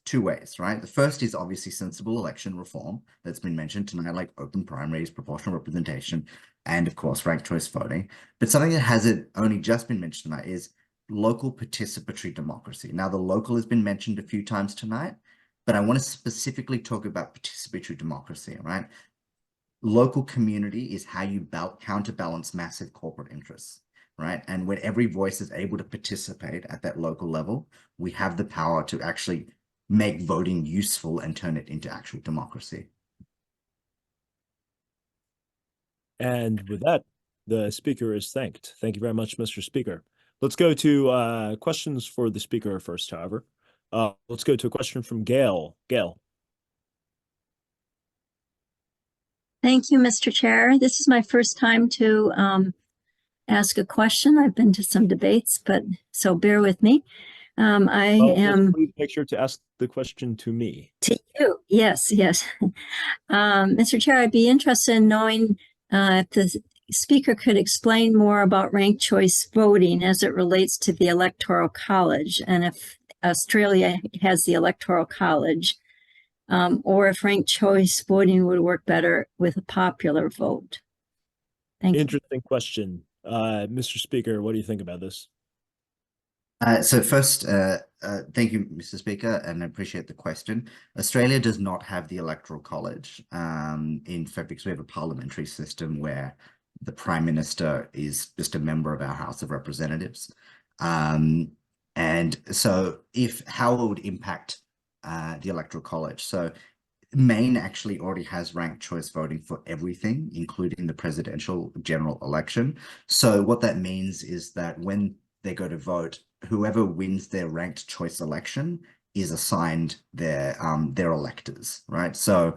Two ways, right? The first is obviously sensible election reform that's been mentioned tonight, like open primaries, proportional representation, and of course, ranked choice voting. But something that hasn't only just been mentioned tonight is local participatory democracy. Now, the local has been mentioned a few times tonight, but I want to specifically talk about participatory democracy, right? Local community is how you counterbalance massive corporate interests, right? And when every voice is able to participate at that local level, we have the power to actually make voting useful and turn it into actual democracy. And with that, the speaker is thanked. Thank you very much, Mr. Speaker. Let's go to questions for the speaker first, however. Let's go to a question from Gail. Gail. Thank you, Mr. Chair. This is my first time to ask a question. I've been to some debates, but so bear with me. Please make sure to ask the question to me. To you, yes, yes. Mr. Chair, I'd be interested in knowing if the speaker could explain more about ranked choice voting as it relates to the Electoral College, and if Australia has the Electoral College, or if ranked choice voting would work better with a popular vote. Thank you. Interesting question. Mr. Speaker, what do you think about this? So first, thank you, Mr. Speaker, and I appreciate the question. Australia does not have the Electoral College, in fact, because we have a parliamentary system where the Prime Minister is just a member of our House of Representatives. And so how it would impact the Electoral College. So Maine actually already has ranked choice voting for everything, including the presidential general election. So what that means is that when they go to vote, whoever wins their ranked choice election is assigned their electors, right? So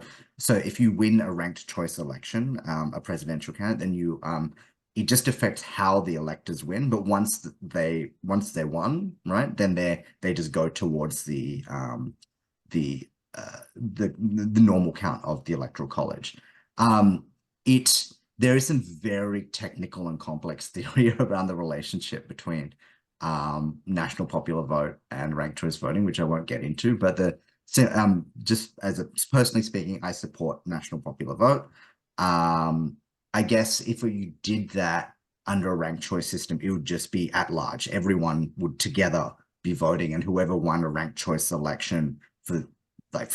if you win a ranked choice election, a presidential candidate, then it just affects how the electors win. But once they won, right, then they just go towards the normal count of the Electoral College. There is some very technical and complex theory around the relationship between national popular vote and ranked choice voting, which I won't get into, but just personally speaking, I support national popular vote. I guess if you did that under a ranked choice system, it would just be at large. Everyone would together be voting, and whoever won a ranked choice election for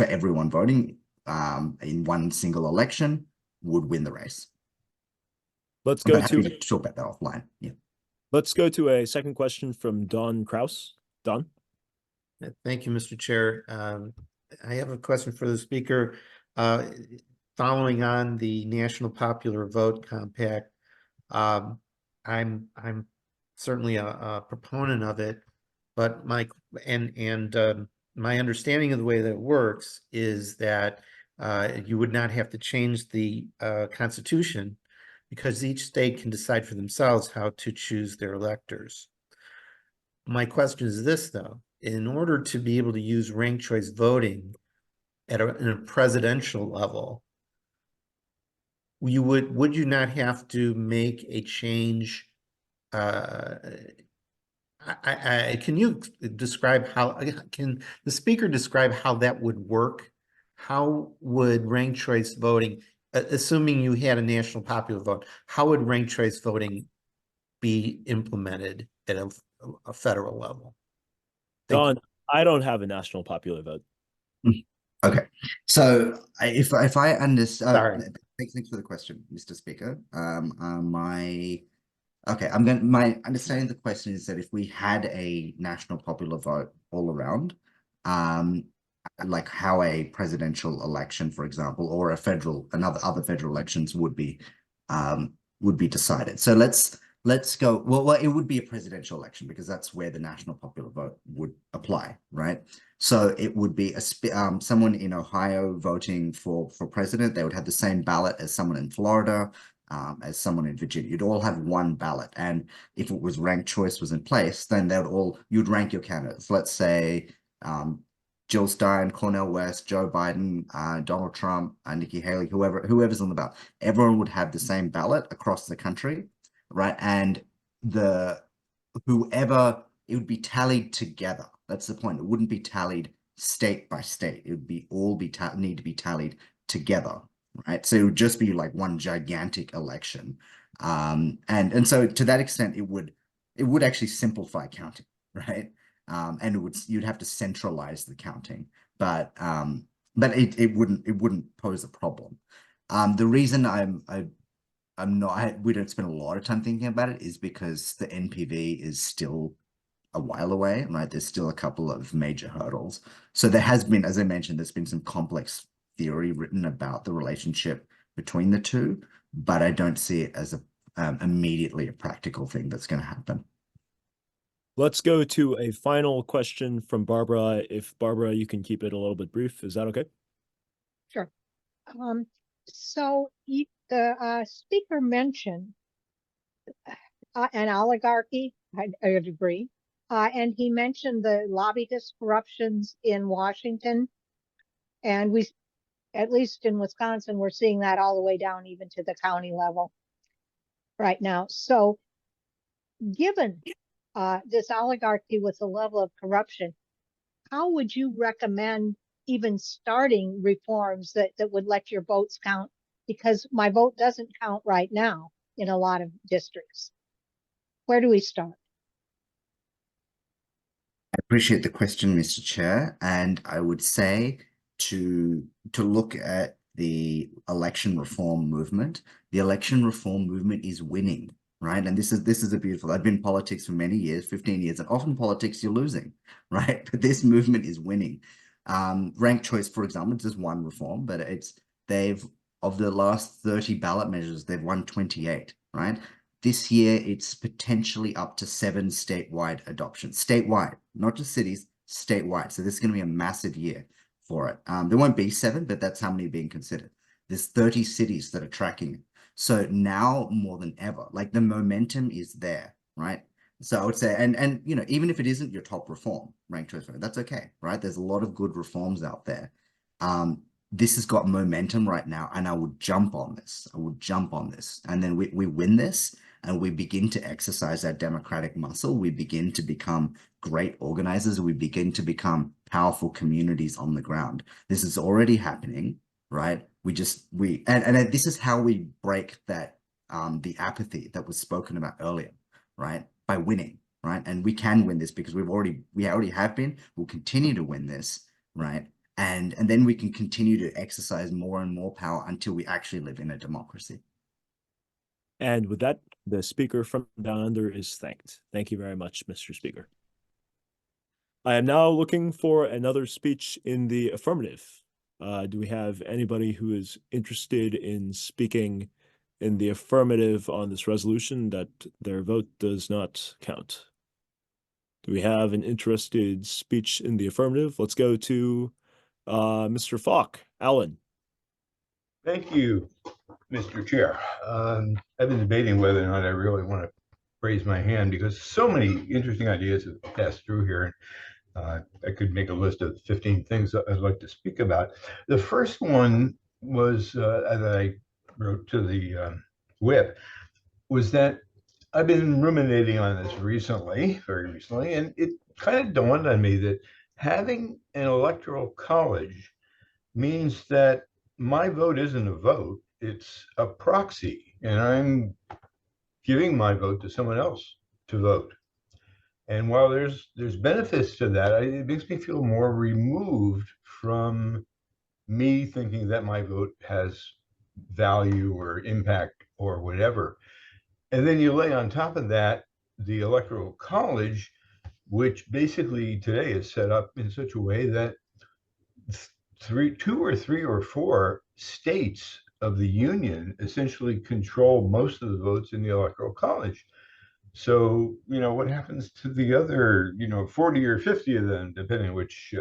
everyone voting in one single election would win the race. Let's go to talk about that offline. Yeah. Let's go to a second question from Don Kraus. Don. Thank you, Mr. Chair. I have a question for the speaker. Following on the National Popular Vote Compact, I'm certainly a proponent of it, but my understanding of the way that it works is that you would not have to change the Constitution, because each state can decide for themselves how to choose their electors. My question is this, though. In order to be able to use ranked choice voting in a presidential level, would you not have to make a change? Can you describe can the speaker describe how that would work? How would ranked choice voting, assuming you had a national popular vote, how would ranked choice voting be implemented at a federal level? Don, I don't have a national popular vote. Okay, so if I understand, sorry. Thanks for the question, Mr. Speaker. My understanding of the question is that if we had a national popular vote all around, like how a presidential election, for example, or other federal elections would be decided. So let's go. Well, it would be a presidential election because that's where the national popular vote would apply, right? So it would be someone in Ohio voting for president. They would have the same ballot as someone in Florida, as someone in Virginia. You'd all have one ballot, and if it was ranked choice was in place, then you'd rank your candidates. Let's say Jill Stein, Cornel West, Joe Biden, Donald Trump, Nikki Haley, whoever's on the ballot. Everyone would have the same ballot across the country, right? And it would be tallied together. That's the point. It wouldn't be tallied state by state. It would need to be tallied together, right? So it would just be like one gigantic election. And so to that extent, it would actually simplify counting, right? And you'd have to centralize the counting, but it wouldn't pose a problem. The reason we don't spend a lot of time thinking about it is because the NPV is still a while away, right? There's still a couple of major hurdles. So there has been, as I mentioned, there's been some complex theory written about the relationship between the two, but I don't see it as immediately a practical thing that's going to happen. Let's go to a final question from Barbara. If Barbara, you can keep it a little bit brief. Is that okay? Sure. So the speaker mentioned an oligarchy, I agree. And he mentioned the lobbyist corruptions in Washington. And we, at least in Wisconsin, we're seeing that all the way down even to the county level right now. So given this oligarchy with the level of corruption, how would you recommend even starting reforms that would let your votes count? Because my vote doesn't count right now in a lot of districts. Where do we start? I appreciate the question, Mr. Chair, and I would say to look at the election reform movement. The election reform movement is winning, right? And this is a beautiful. I've been in politics for many years, 15 years, and often politics you're losing, right? But this movement is winning. Ranked choice, for example, it's just one reform, but they've of the last 30 ballot measures, they've won 28, right? This year, it's potentially up to 7 statewide adoptions. Statewide, not just cities, statewide. So this is going to be a massive year for it. There won't be 7, but that's how many are being considered. There's 30 cities that are tracking it. So now more than ever, like the momentum is there, right? So I would say, and you know, even if it isn't your top reform, ranked choice vote, that's okay, right? There's a lot of good reforms out there. This has got momentum right now, and I would jump on this. I would jump on this, and then we win this, and we begin to exercise our democratic muscle. We begin to become great organizers. We begin to become powerful communities on the ground. This is already happening, right? And this is how we break that the apathy that was spoken about earlier, right? By winning, right? And we can win this because we already have been. We'll continue to win this, right? And then we can continue to exercise more and more power until we actually live in a democracy. And with that, the speaker from Down Under is thanked. Thank you very much, Mr. Speaker. I am now looking for another speech in the affirmative. Do we have anybody who is interested in speaking in the affirmative on this resolution that their vote does not count? Do we have an interested speech in the affirmative? Let's go to Mr. Falk. Alan. Thank you, Mr. Chair. I've been debating whether or not I really want to raise my hand because so many interesting ideas have passed through here. I could make a list of 15 things that I'd like to speak about. The first one was that I wrote to the whip was that I've been ruminating on this very recently, and it kind of dawned on me that having an electoral college means that my vote isn't a vote, it's a proxy, and I'm giving my vote to someone else to vote. And while there's benefits to that, it makes me feel more removed from me thinking that my vote has value or impact or whatever. And then you lay on top of that the electoral college, which basically today is set up in such a way that 2 or 3 or 4 states of the union essentially control most of the votes in the electoral college. So, you know, what happens to the other, 40 or 50 of them, depending on which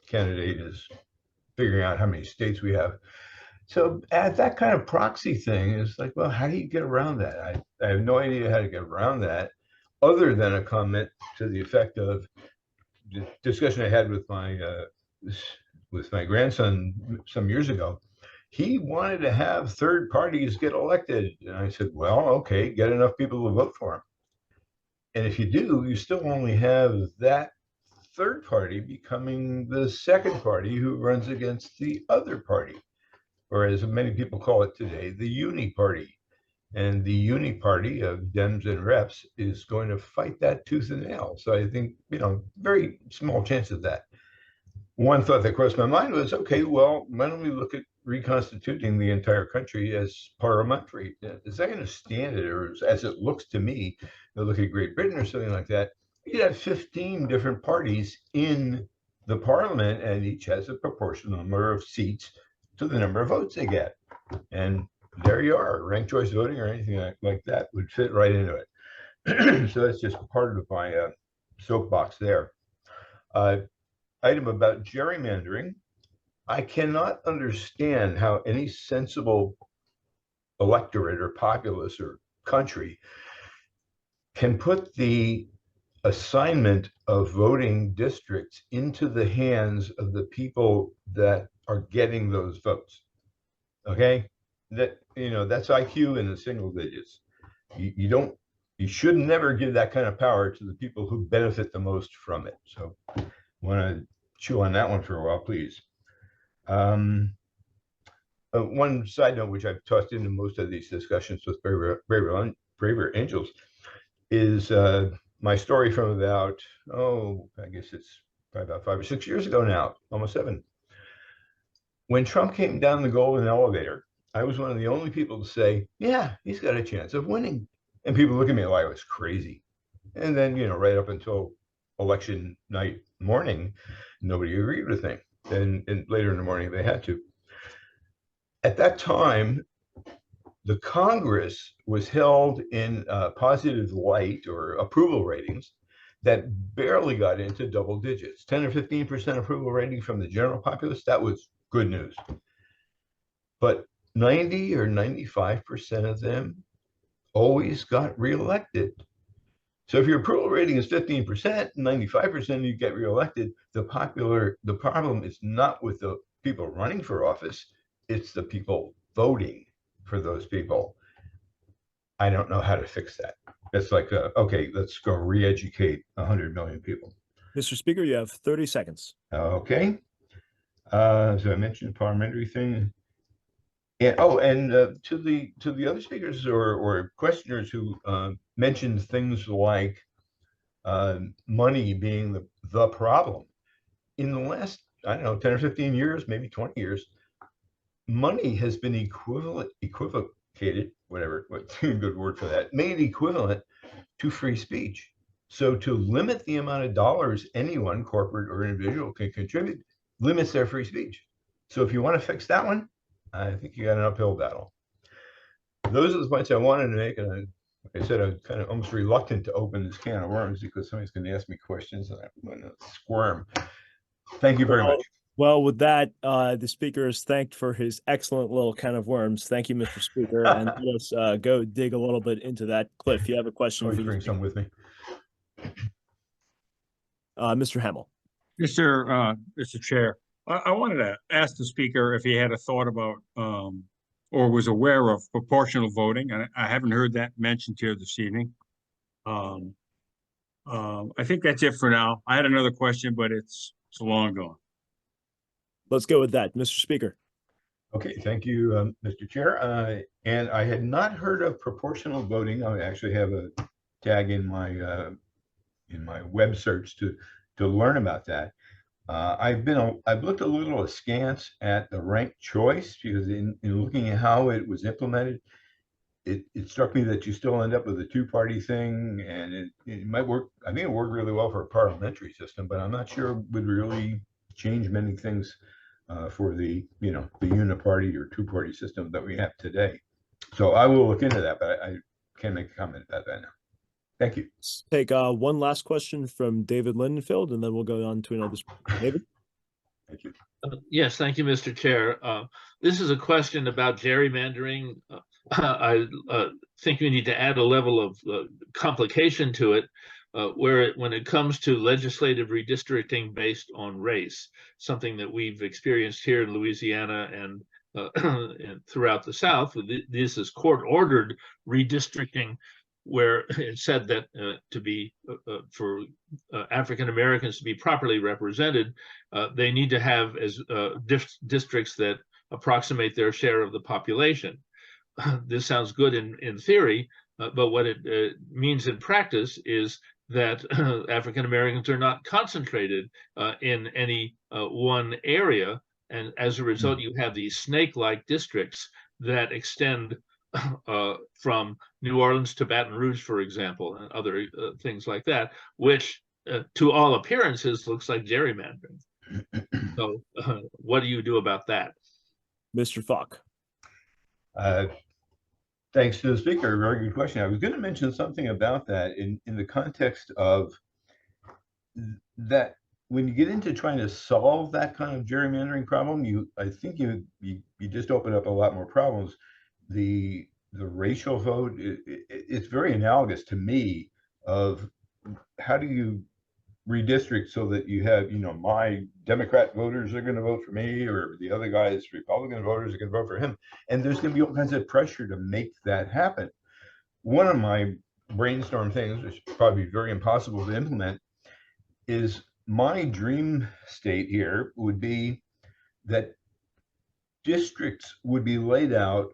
candidate is figuring out how many states we have. So at that kind of proxy thing is like, well, how do you get around that? I have no idea how to get around that other than a comment to the effect of the discussion I had with my grandson some years ago. He wanted to have third parties get elected. And I said, well, okay, get enough people to vote for him. And if you do, you still only have that third party becoming the second party who runs against the other party, or as many people call it today, the uni party. And the uni party of Dems and Reps is going to fight that tooth and nail. So I think, very small chance of that. One thought that crossed my mind was, okay, well, why don't we look at reconstituting the entire country as parliamentary? As I understand it, or as it looks to me, look at Great Britain or something like that, you'd have 15 different parties in the parliament, and each has a proportional number of seats to the number of votes they get. And there you are, ranked choice voting or anything like that would fit right into it. So that's just part of my soapbox there. Item about gerrymandering. I cannot understand how any sensible electorate or populace or country can put the assignment of voting districts into the hands of the people that are getting those votes. Okay, that, you know, that's IQ in the single digits. You should never give that kind of power to the people who benefit the most from it. So want to chew on that one for a while, please. One side note, which I've tossed into most of these discussions with Braver Angels, is my story from about, I guess it's probably about 5 or 6 years ago now, almost 7. When Trump came down the golden elevator, I was one of the only people to say, yeah, he's got a chance of winning. And people look at me like I was crazy. And then, you know, right up until election night morning, nobody agreed with me. And later in the morning, they had to. At that time, the Congress was held in positive light or approval ratings that barely got into double digits. 10 or 15% approval rating from the general populace, that was good news. But 90 or 95% of them always got reelected. So if your approval rating is 15%, 95% you get reelected, the problem is not with the people running for office, it's the people voting for those people. I don't know how to fix that. It's like, okay, let's go re-educate 100 million people. Mr. Speaker, you have 30 seconds. Okay. So I mentioned the parliamentary thing. And to the other speakers or questioners who mentioned things like money being the problem. In the last, I don't know, 10 or 15 years, maybe 20 years, money has been equivocated, what's a good word for that, made equivalent to free speech. So to limit the amount of dollars anyone, corporate or individual, can contribute, limits their free speech. So if you want to fix that one, I think you got an uphill battle. Those are the points I wanted to make. And like I said, I'm kind of almost reluctant to open this can of worms because somebody's going to ask me questions and I'm going to squirm. Thank you very much. Well, with that, the speaker is thanked for his excellent little can of worms. Thank you, Mr. Speaker. And let us go dig a little bit into that. Cliff, you have a question? Always bring some with me. Mr. Hamel. Mr. Chair, I wanted to ask the speaker if he had a thought about or was aware of proportional voting. And I haven't heard that mentioned here this evening. I think that's it for now. I had another question, but it's long gone. Let's go with that, Mr. Speaker. Okay, thank you, Mr. Chair. And I had not heard of proportional voting. I actually have a tag in my web search to learn about that. I've looked a little askance at the ranked choice because in looking at how it was implemented, it struck me that you still end up with a two-party thing, and it might work. I think it worked really well for a parliamentary system, but I'm not sure it would really change many things for the uniparty or two-party system that we have today. So I will look into that, but I can't make a comment about that now. Thank you. Let's take one last question from David Lindenfield, and then we'll go on to another. David? Thank you. Yes, thank you, Mr. Chair. This is a question about gerrymandering. I think we need to add a level of complication to it, when it comes to legislative redistricting based on race, something that we've experienced here in Louisiana and throughout the South. This is court-ordered redistricting, where it said that for African Americans to be properly represented, they need to have districts that approximate their share of the population. This sounds good in theory, but what it means in practice is that African Americans are not concentrated in any one area, and as a result, you have these snake-like districts that extend from New Orleans to Baton Rouge, for example, and other things like that, which to all appearances looks like gerrymandering. So what do you do about that? Mr. Falk. Thanks to the speaker, very good question. I was going to mention something about that in the context of that when you get into trying to solve that kind of gerrymandering problem, I think you just open up a lot more problems. The racial vote, it's very analogous to me of how do you redistrict so that you have, my Democrat voters are going to vote for me, or the other guy's Republican voters are going to vote for him. And there's going to be all kinds of pressure to make that happen. One of my brainstorm things, which is probably very impossible to implement, is my dream state here would be that districts would be laid out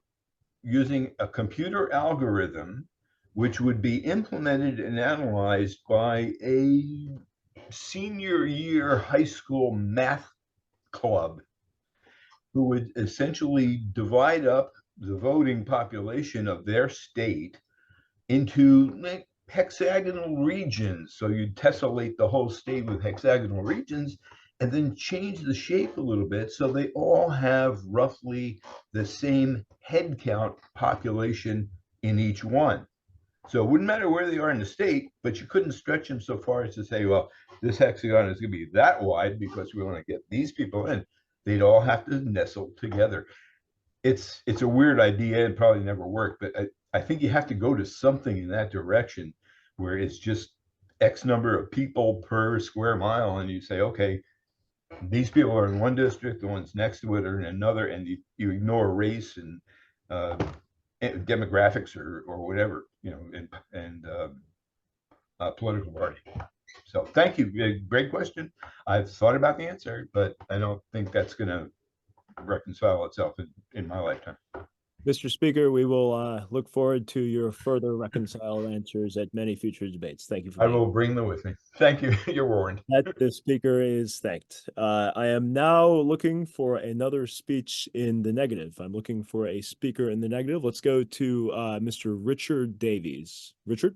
using a computer algorithm, which would be implemented and analyzed by a senior year high school math club, who would essentially divide up the voting population of their state into hexagonal regions. So you'd tessellate the whole state with hexagonal regions and then change the shape a little bit so they all have roughly the same head count population in each one. So it wouldn't matter where they are in the state, but you couldn't stretch them so far as to say, well, this hexagon is going to be that wide because we want to get these people in. They'd all have to nestle together. It's a weird idea and probably never work, but I think you have to go to something in that direction where it's just X number of people per square mile, and you say, okay, these people are in one district, the ones next to it are in another, and you ignore race and demographics or whatever, and political party. So thank you. Great question. I've thought about the answer, but I don't think that's going to reconcile itself in my lifetime. Mr. Speaker, we will look forward to your further reconciled answers at many future debates. Thank you for I will bring them with me. Thank you. You're warned. The speaker is thanked. I am now looking for another speech in the negative. I'm looking for a speaker in the negative. Let's go to Mr. Richard Davies. Richard?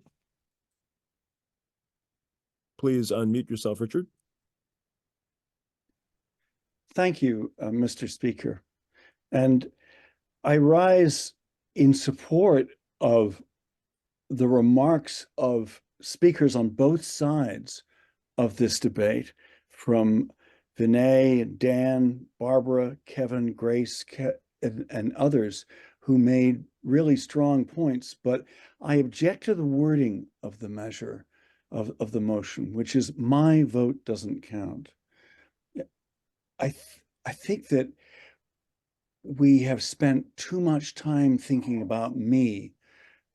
Please unmute yourself, Richard. Thank you, Mr. Speaker. And I rise in support of the remarks of speakers on both sides of this debate, from Vinay, Dan, Barbara, Kevin, Grace, and others who made really strong points. But I object to the wording of the measure of the motion, which is my vote doesn't count. I think that we have spent too much time thinking about me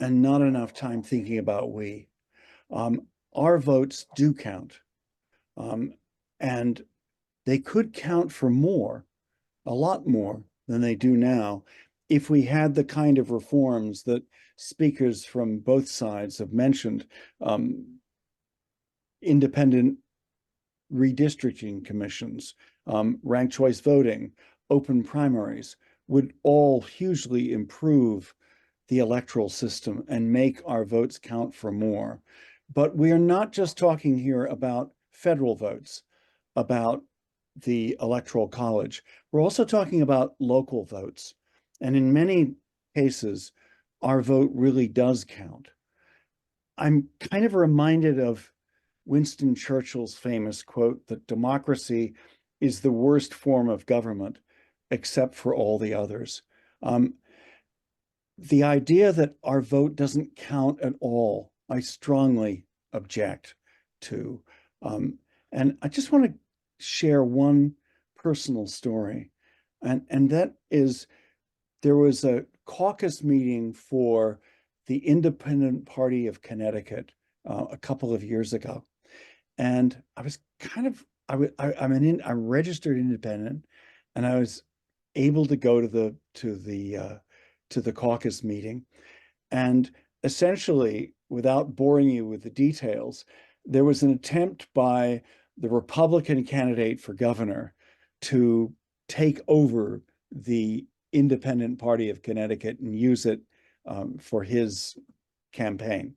and not enough time thinking about we. Our votes do count, and they could count for more, a lot more than they do now, if we had the kind of reforms that speakers from both sides have mentioned. Independent redistricting commissions, ranked choice voting, open primaries would all hugely improve the electoral system and make our votes count for more. But we are not just talking here about federal votes, about the Electoral College. We're also talking about local votes. And in many cases, our vote really does count. I'm kind of reminded of Winston Churchill's famous quote that democracy is the worst form of government except for all the others. The idea that our vote doesn't count at all, I strongly object to. And I just want to share one personal story. And that is, there was a caucus meeting for the Independent Party of Connecticut a couple of years ago. And I was kind of, I'm registered independent, and I was able to go to the caucus meeting. And essentially, without boring you with the details, there was an attempt by the Republican candidate for governor to take over the Independent Party of Connecticut and use it for his campaign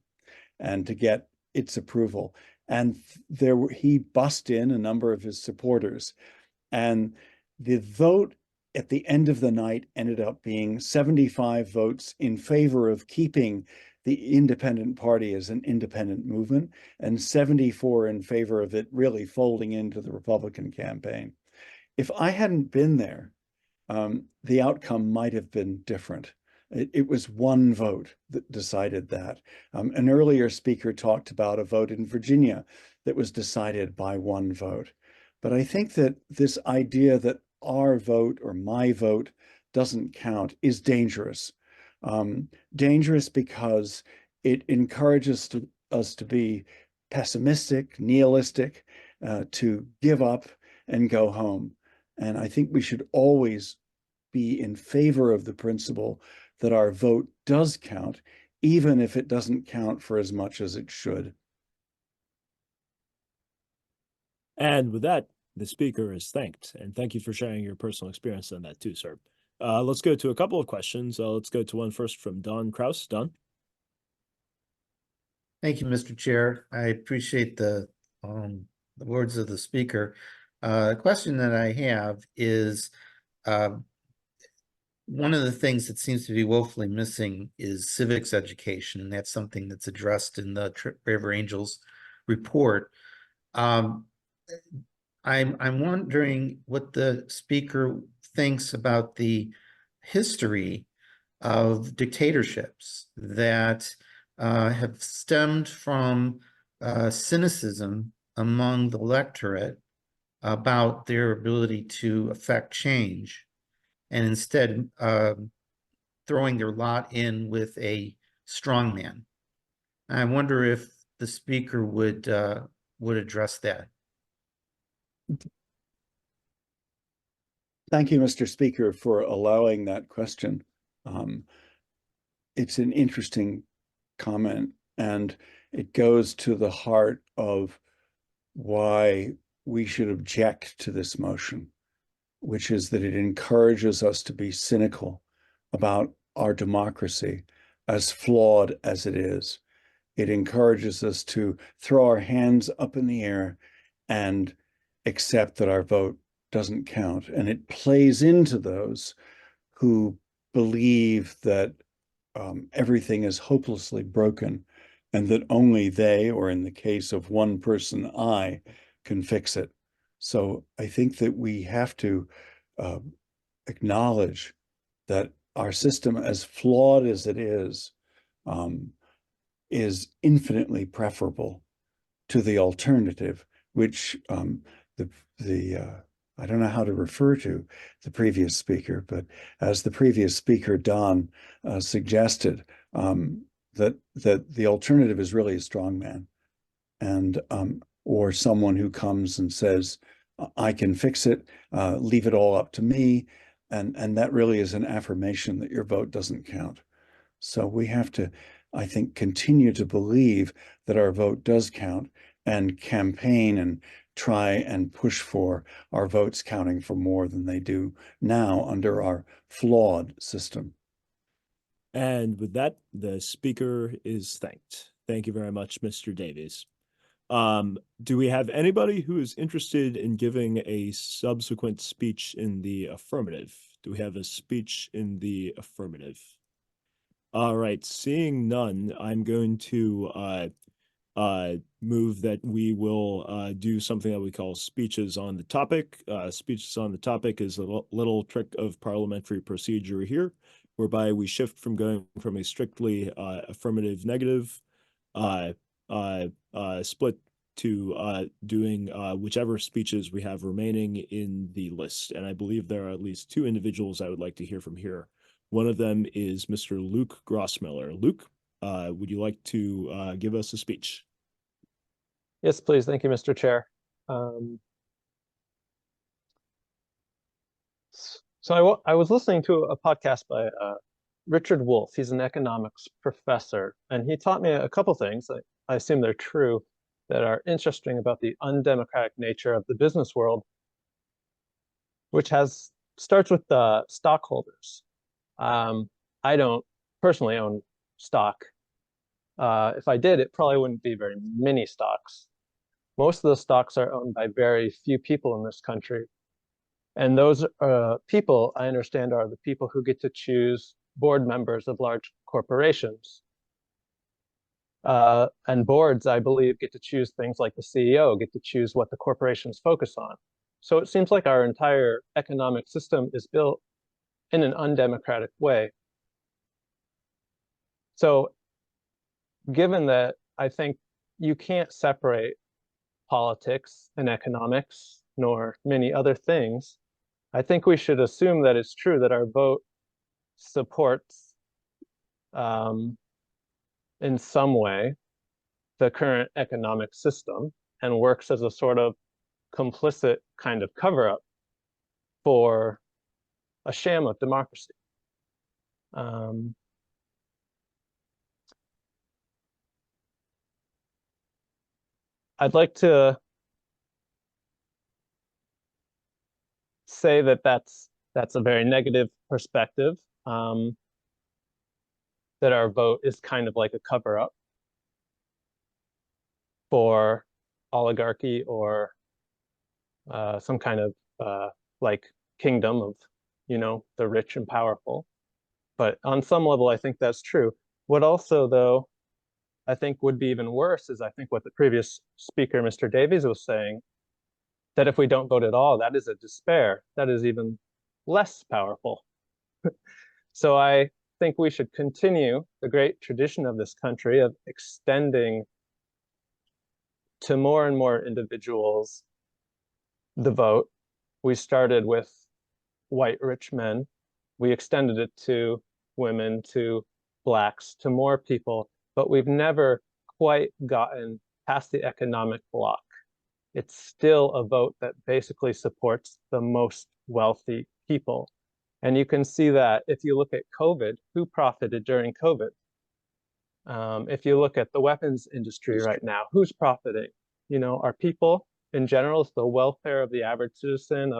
and to get its approval. And he bussed in a number of his supporters, and the vote at the end of the night ended up being 75 votes in favor of keeping the independent party as an independent movement and 74 in favor of it really folding into the Republican campaign. If I hadn't been there, the outcome might have been different. It was one vote that decided that. An earlier speaker talked about a vote in Virginia that was decided by one vote. But I think that this idea that our vote or my vote doesn't count is dangerous. Dangerous because it encourages us to be pessimistic, nihilistic, to give up and go home. And I think we should always be in favor of the principle that our vote does count, even if it doesn't count for as much as it should. And with that, the speaker is thanked. And thank you for sharing your personal experience on that too, sir. Let's go to a couple of questions. Let's go to one first from Don Kraus. Don? Thank you, Mr. Chair. I appreciate the words of the speaker. The question that I have is, one of the things that seems to be woefully missing is civics education, and that's something that's addressed in the River Angels report. I'm wondering what the speaker thinks about the history of dictatorships that have stemmed from cynicism among the electorate about their ability to affect change, and instead throwing their lot in with a strongman. I wonder if the speaker would address that. Thank you, Mr. Speaker, for allowing that question. It's an interesting comment, and it goes to the heart of why we should object to this motion, which is that it encourages us to be cynical about our democracy, as flawed as it is. It encourages us to throw our hands up in the air and accept that our vote doesn't count. And it plays into those who believe that everything is hopelessly broken and that only they, or in the case of one person, I, can fix it. So I think that we have to acknowledge that our system, as flawed as it is infinitely preferable to the alternative, which I don't know how to refer to the previous speaker, but as the previous speaker, Don, suggested, that the alternative is really a strongman, and or someone who comes and says, I can fix it, leave it all up to me. And that really is an affirmation that your vote doesn't count. So we have to, I think, continue to believe that our vote does count and campaign and try and push for our votes counting for more than they do now under our flawed system. And with that, the speaker is thanked. Thank you very much, Mr. Davies. Do we have anybody who is interested in giving a subsequent speech in the affirmative? Do we have a speech in the affirmative? All right, seeing none, I'm going to move that we will do something that we call speeches on the topic. Speeches on the topic is a little trick of parliamentary procedure here, whereby we shift from going from a strictly affirmative negative split to doing whichever speeches we have remaining in the list. And I believe there are at least two individuals I would like to hear from here. One of them is Mr. Luke Grossmiller. Luke, would you like to give us a speech? Yes, please. Thank you, Mr. Chair. So I was listening to a podcast by Richard Wolff. He's an economics professor, and he taught me a couple things. I assume they're true, that are interesting about the undemocratic nature of the business world, which starts with the stockholders. I don't personally own stock. If I did, it probably wouldn't be very many stocks. Most of the stocks are owned by very few people in this country. And those people, I understand, are the people who get to choose board members of large corporations. And boards, I believe, get to choose things like the CEO, get to choose what the corporations focus on. So it seems like our entire economic system is built in an undemocratic way. So given that, I think you can't separate politics and economics, nor many other things, I think we should assume that it's true that our vote supports, in some way, the current economic system and works as a sort of complicit kind of cover-up for a sham of democracy. I'd like to say that that's a very negative perspective, that our vote is kind of like a cover-up for oligarchy or some kind of like kingdom of, you know, the rich and powerful. But on some level, I think that's true. What also, though, I think would be even worse is I think what the previous speaker, Mr. Davies, was saying, that if we don't vote at all, that is a despair. That is even less powerful. So I think we should continue the great tradition of this country of extending to more and more individuals the vote. We started with white rich men. We extended it to women, to Blacks, to more people, but we've never quite gotten past the economic block. It's still a vote that basically supports the most wealthy people. And you can see that if you look at COVID, who profited during COVID? If you look at the weapons industry right now, who's profiting? You know, are people in general, is the welfare of the average citizen,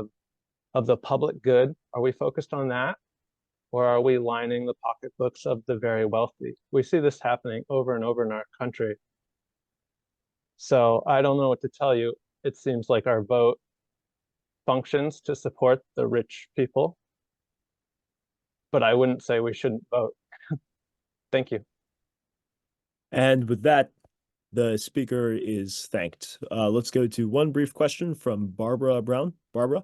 of the public good, are we focused on that? Or are we lining the pocketbooks of the very wealthy? We see this happening over and over in our country. So I don't know what to tell you. It seems like our vote functions to support the rich people, but I wouldn't say we shouldn't vote. Thank you. And with that, the speaker is thanked. Let's go to one brief question from Barbara Brown. Barbara?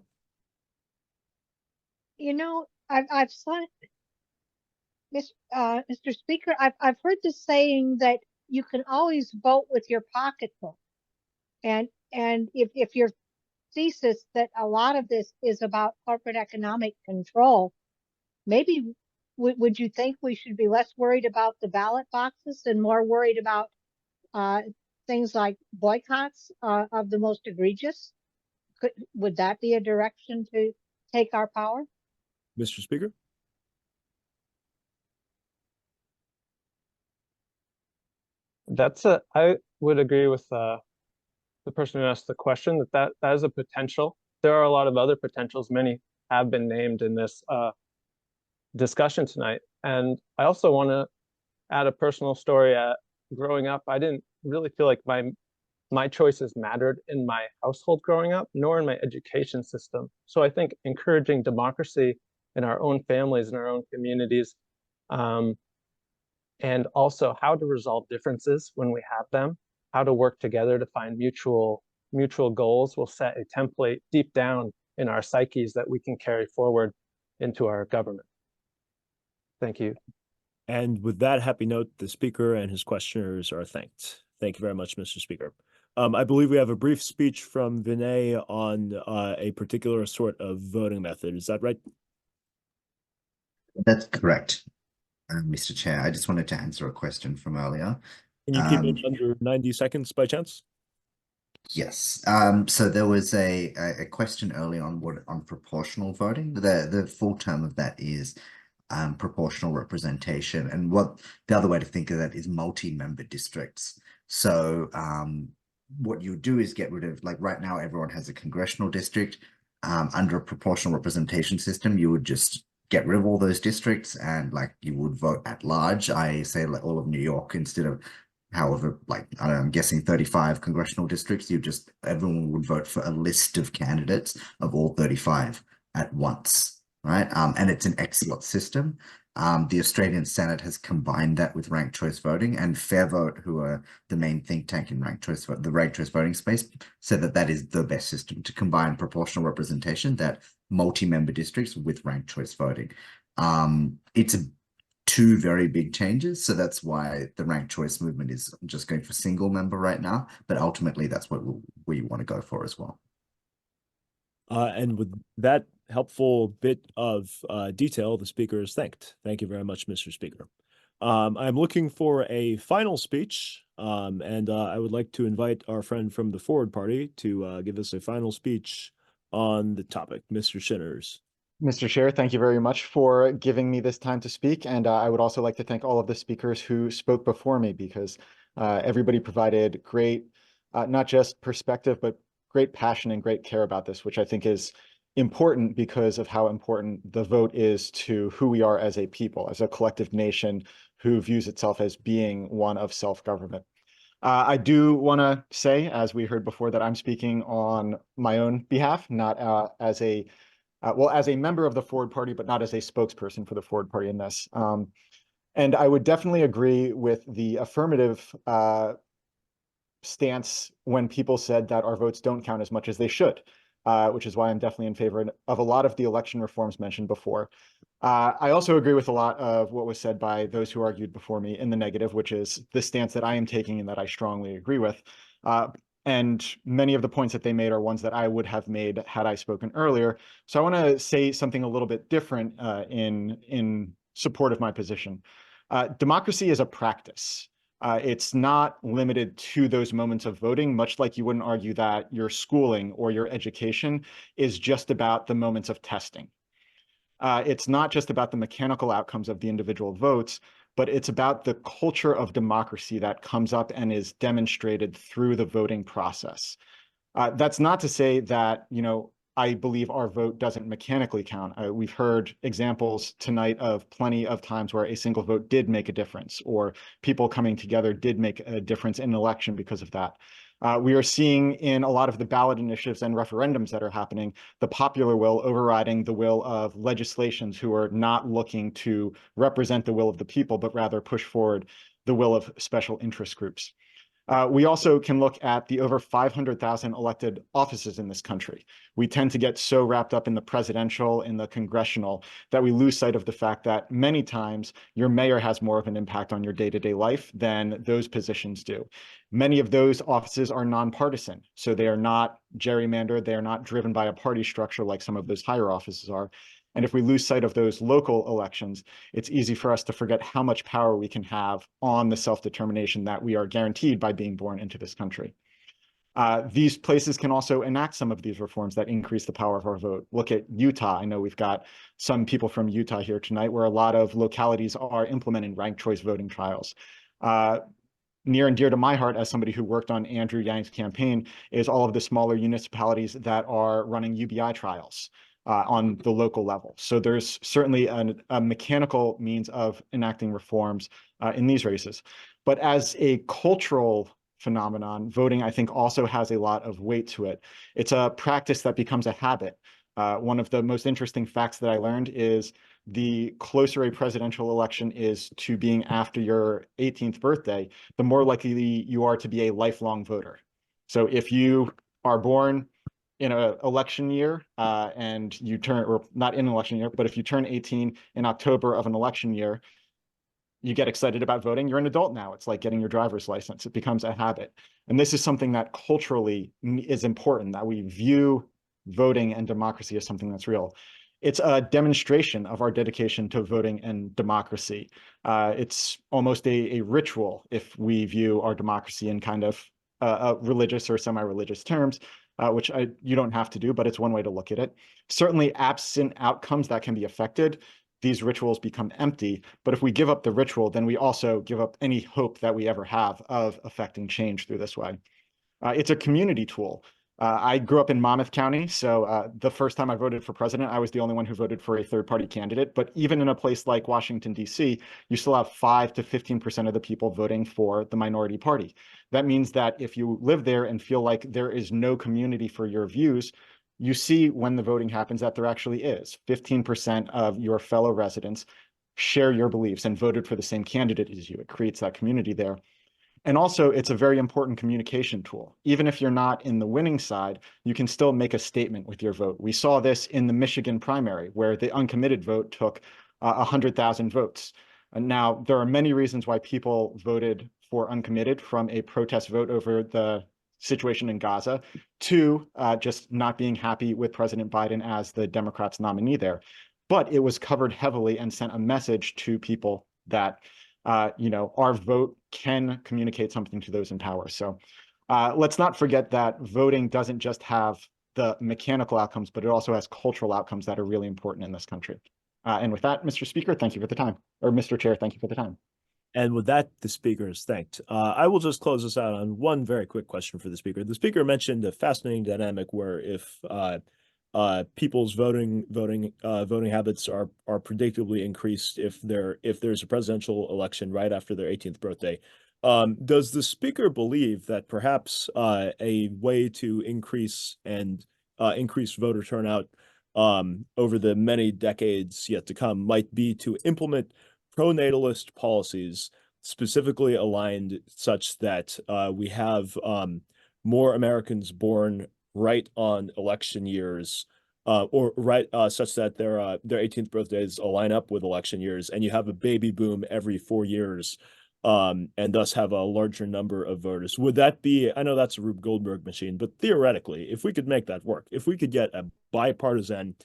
You know, I've said, Mr. Speaker, I've heard the saying that you can always vote with your pocketbook. And if your thesis that a lot of this is about corporate economic control, maybe would you think we should be less worried about the ballot boxes and more worried about things like boycotts of the most egregious? Would that be a direction to take our power? Mr. Speaker? I would agree with the person who asked the question that is a potential. There are a lot of other potentials. Many have been named in this discussion tonight. And I also want to add a personal story. Growing up, I didn't really feel like my choices mattered in my household growing up, nor in my education system. So I think encouraging democracy in our own families, in our own communities, and also how to resolve differences when we have them, how to work together to find mutual goals will set a template deep down in our psyches that we can carry forward into our government. Thank you. And with that happy note, the speaker and his questioners are thanked. Thank you very much, Mr. Speaker. I believe we have a brief speech from Vinay on a particular sort of voting method. Is that right? That's correct, Mr. Chair. I just wanted to answer a question from earlier. Can you keep it under 90 seconds by chance? Yes. So there was a question earlier on proportional voting. The full term of that is proportional representation, and what the other way to think of that is multi-member districts. So what you do is get rid of, like right now everyone has a congressional district. Under a proportional representation system, you would just get rid of all those districts and like you would vote at large. I say like all of New York instead of however, like I don't know, I'm guessing 35 congressional districts. Everyone would vote for a list of candidates of all 35. at once, right? And it's an excellent system. The Australian Senate has combined that with ranked choice voting, and Fair Vote, who are the main think tank in ranked choice the ranked choice voting space, said that that is the best system to combine proportional representation, that multi-member districts with ranked choice voting. It's two very big changes, so that's why the ranked choice movement is just going for single member right now, but ultimately that's what we want to go for as well. And with that helpful bit of detail, the speaker is thanked. Thank you very much, Mr. Speaker. I'm looking for a final speech, and I would like to invite our friend from the Forward Party to give us a final speech on the topic. Mr. Shinners. Mr. Chair, thank you very much for giving me this time to speak. And I would also like to thank all of the speakers who spoke before me, because everybody provided great, not just perspective, but great passion and great care about this, which I think is important because of how important the vote is to who we are as a people, as a collective nation who views itself as being one of self-government. I do want to say, as we heard before, that I'm speaking on my own behalf, not as a well, as a member of the Forward Party, but not as a spokesperson for the Forward Party in this. And I would definitely agree with the affirmative stance when people said that our votes don't count as much as they should, which is why I'm definitely in favor of a lot of the election reforms mentioned before. I also agree with a lot of what was said by those who argued before me in the negative, which is the stance that I am taking and that I strongly agree with. And many of the points that they made are ones that I would have made had I spoken earlier. So I want to say something a little bit different in support of my position. Democracy is a practice. It's not limited to those moments of voting, much like you wouldn't argue that your schooling or your education is just about the moments of testing. It's not just about the mechanical outcomes of the individual votes, but it's about the culture of democracy that comes up and is demonstrated through the voting process. That's not to say that, you know, I believe our vote doesn't mechanically count. We've heard examples tonight of plenty of times where a single vote did make a difference, or people coming together did make a difference in an election because of that. We are seeing in a lot of the ballot initiatives and referendums that are happening, the popular will overriding the will of legislations who are not looking to represent the will of the people, but rather push forward the will of special interest groups. We also can look at the over 500,000 elected offices in this country. We tend to get so wrapped up in the presidential, in the congressional, that we lose sight of the fact that many times your mayor has more of an impact on your day-to-day life than those positions do. Many of those offices are nonpartisan, so they are not gerrymandered, they are not driven by a party structure like some of those higher offices are. And if we lose sight of those local elections, it's easy for us to forget how much power we can have on the self-determination that we are guaranteed by being born into this country. These places can also enact some of these reforms that increase the power of our vote. Look at Utah. I know we've got some people from Utah here tonight, where a lot of localities are implementing ranked choice voting trials. Near and dear to my heart, as somebody who worked on Andrew Yang's campaign, is all of the smaller municipalities that are running UBI trials on the local level. So there's certainly a mechanical means of enacting reforms in these races. But as a cultural phenomenon, voting, I think, also has a lot of weight to it. It's a practice that becomes a habit. One of the most interesting facts that I learned is the closer a presidential election is to being after your 18th birthday, the more likely you are to be a lifelong voter. So if you are born in an election year and you turn, or not in an election year, but if you turn 18 in October of an election year, you get excited about voting, you're an adult now. It's like getting your driver's license. It becomes a habit. And this is something that culturally is important, that we view voting and democracy as something that's real. It's a demonstration of our dedication to voting and democracy. It's almost a ritual if we view our democracy in kind of religious or semi-religious terms, which you don't have to do, but it's one way to look at it. Certainly absent outcomes that can be affected, these rituals become empty. But if we give up the ritual, then we also give up any hope that we ever have of affecting change through this way. It's a community tool. I grew up in Monmouth County, so the first time I voted for president, I was the only one who voted for a third-party candidate. But even in a place like Washington, D.C., you still have 5 to 15% of the people voting for the minority party. That means that if you live there and feel like there is no community for your views, you see when the voting happens that there actually is 15% of your fellow residents share your beliefs and voted for the same candidate as you. It creates that community there. And also, it's a very important communication tool. Even if you're not in the winning side, you can still make a statement with your vote. We saw this in the Michigan primary, where the uncommitted vote took 100,000 votes. And now, there are many reasons why people voted for uncommitted, from a protest vote over the situation in Gaza to just not being happy with President Biden as the Democrats' nominee there. But it was covered heavily and sent a message to people that our vote can communicate something to those in power. So let's not forget that voting doesn't just have the mechanical outcomes, but it also has cultural outcomes that are really important in this country. And with that, Mr. Speaker, thank you for the time. Or Mr. Chair, thank you for the time. And with that, the speaker is thanked. I will just close this out on one very quick question for the speaker. The speaker mentioned a fascinating dynamic where if people's voting habits are predictably increased if there's a presidential election right after their 18th birthday. Does the speaker believe that perhaps a way to increase voter turnout over the many decades yet to come might be to implement pro-natalist policies specifically aligned such that we have more Americans born right on election years, or right such that their 18th birthdays line up with election years, and you have a baby boom every 4 years, and thus have a larger number of voters? Would that be, I know that's a Rube Goldberg machine, but theoretically, if we could make that work, if we could get a bipartisan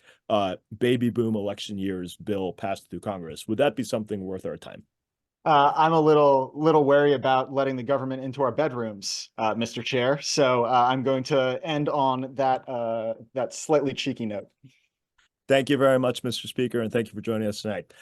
baby boom election years bill passed through Congress, would that be something worth our time? I'm a little wary about letting the government into our bedrooms, Mr. Chair. So I'm going to end on that slightly cheeky note. Thank you very much, Mr. Speaker, and thank you for joining us tonight.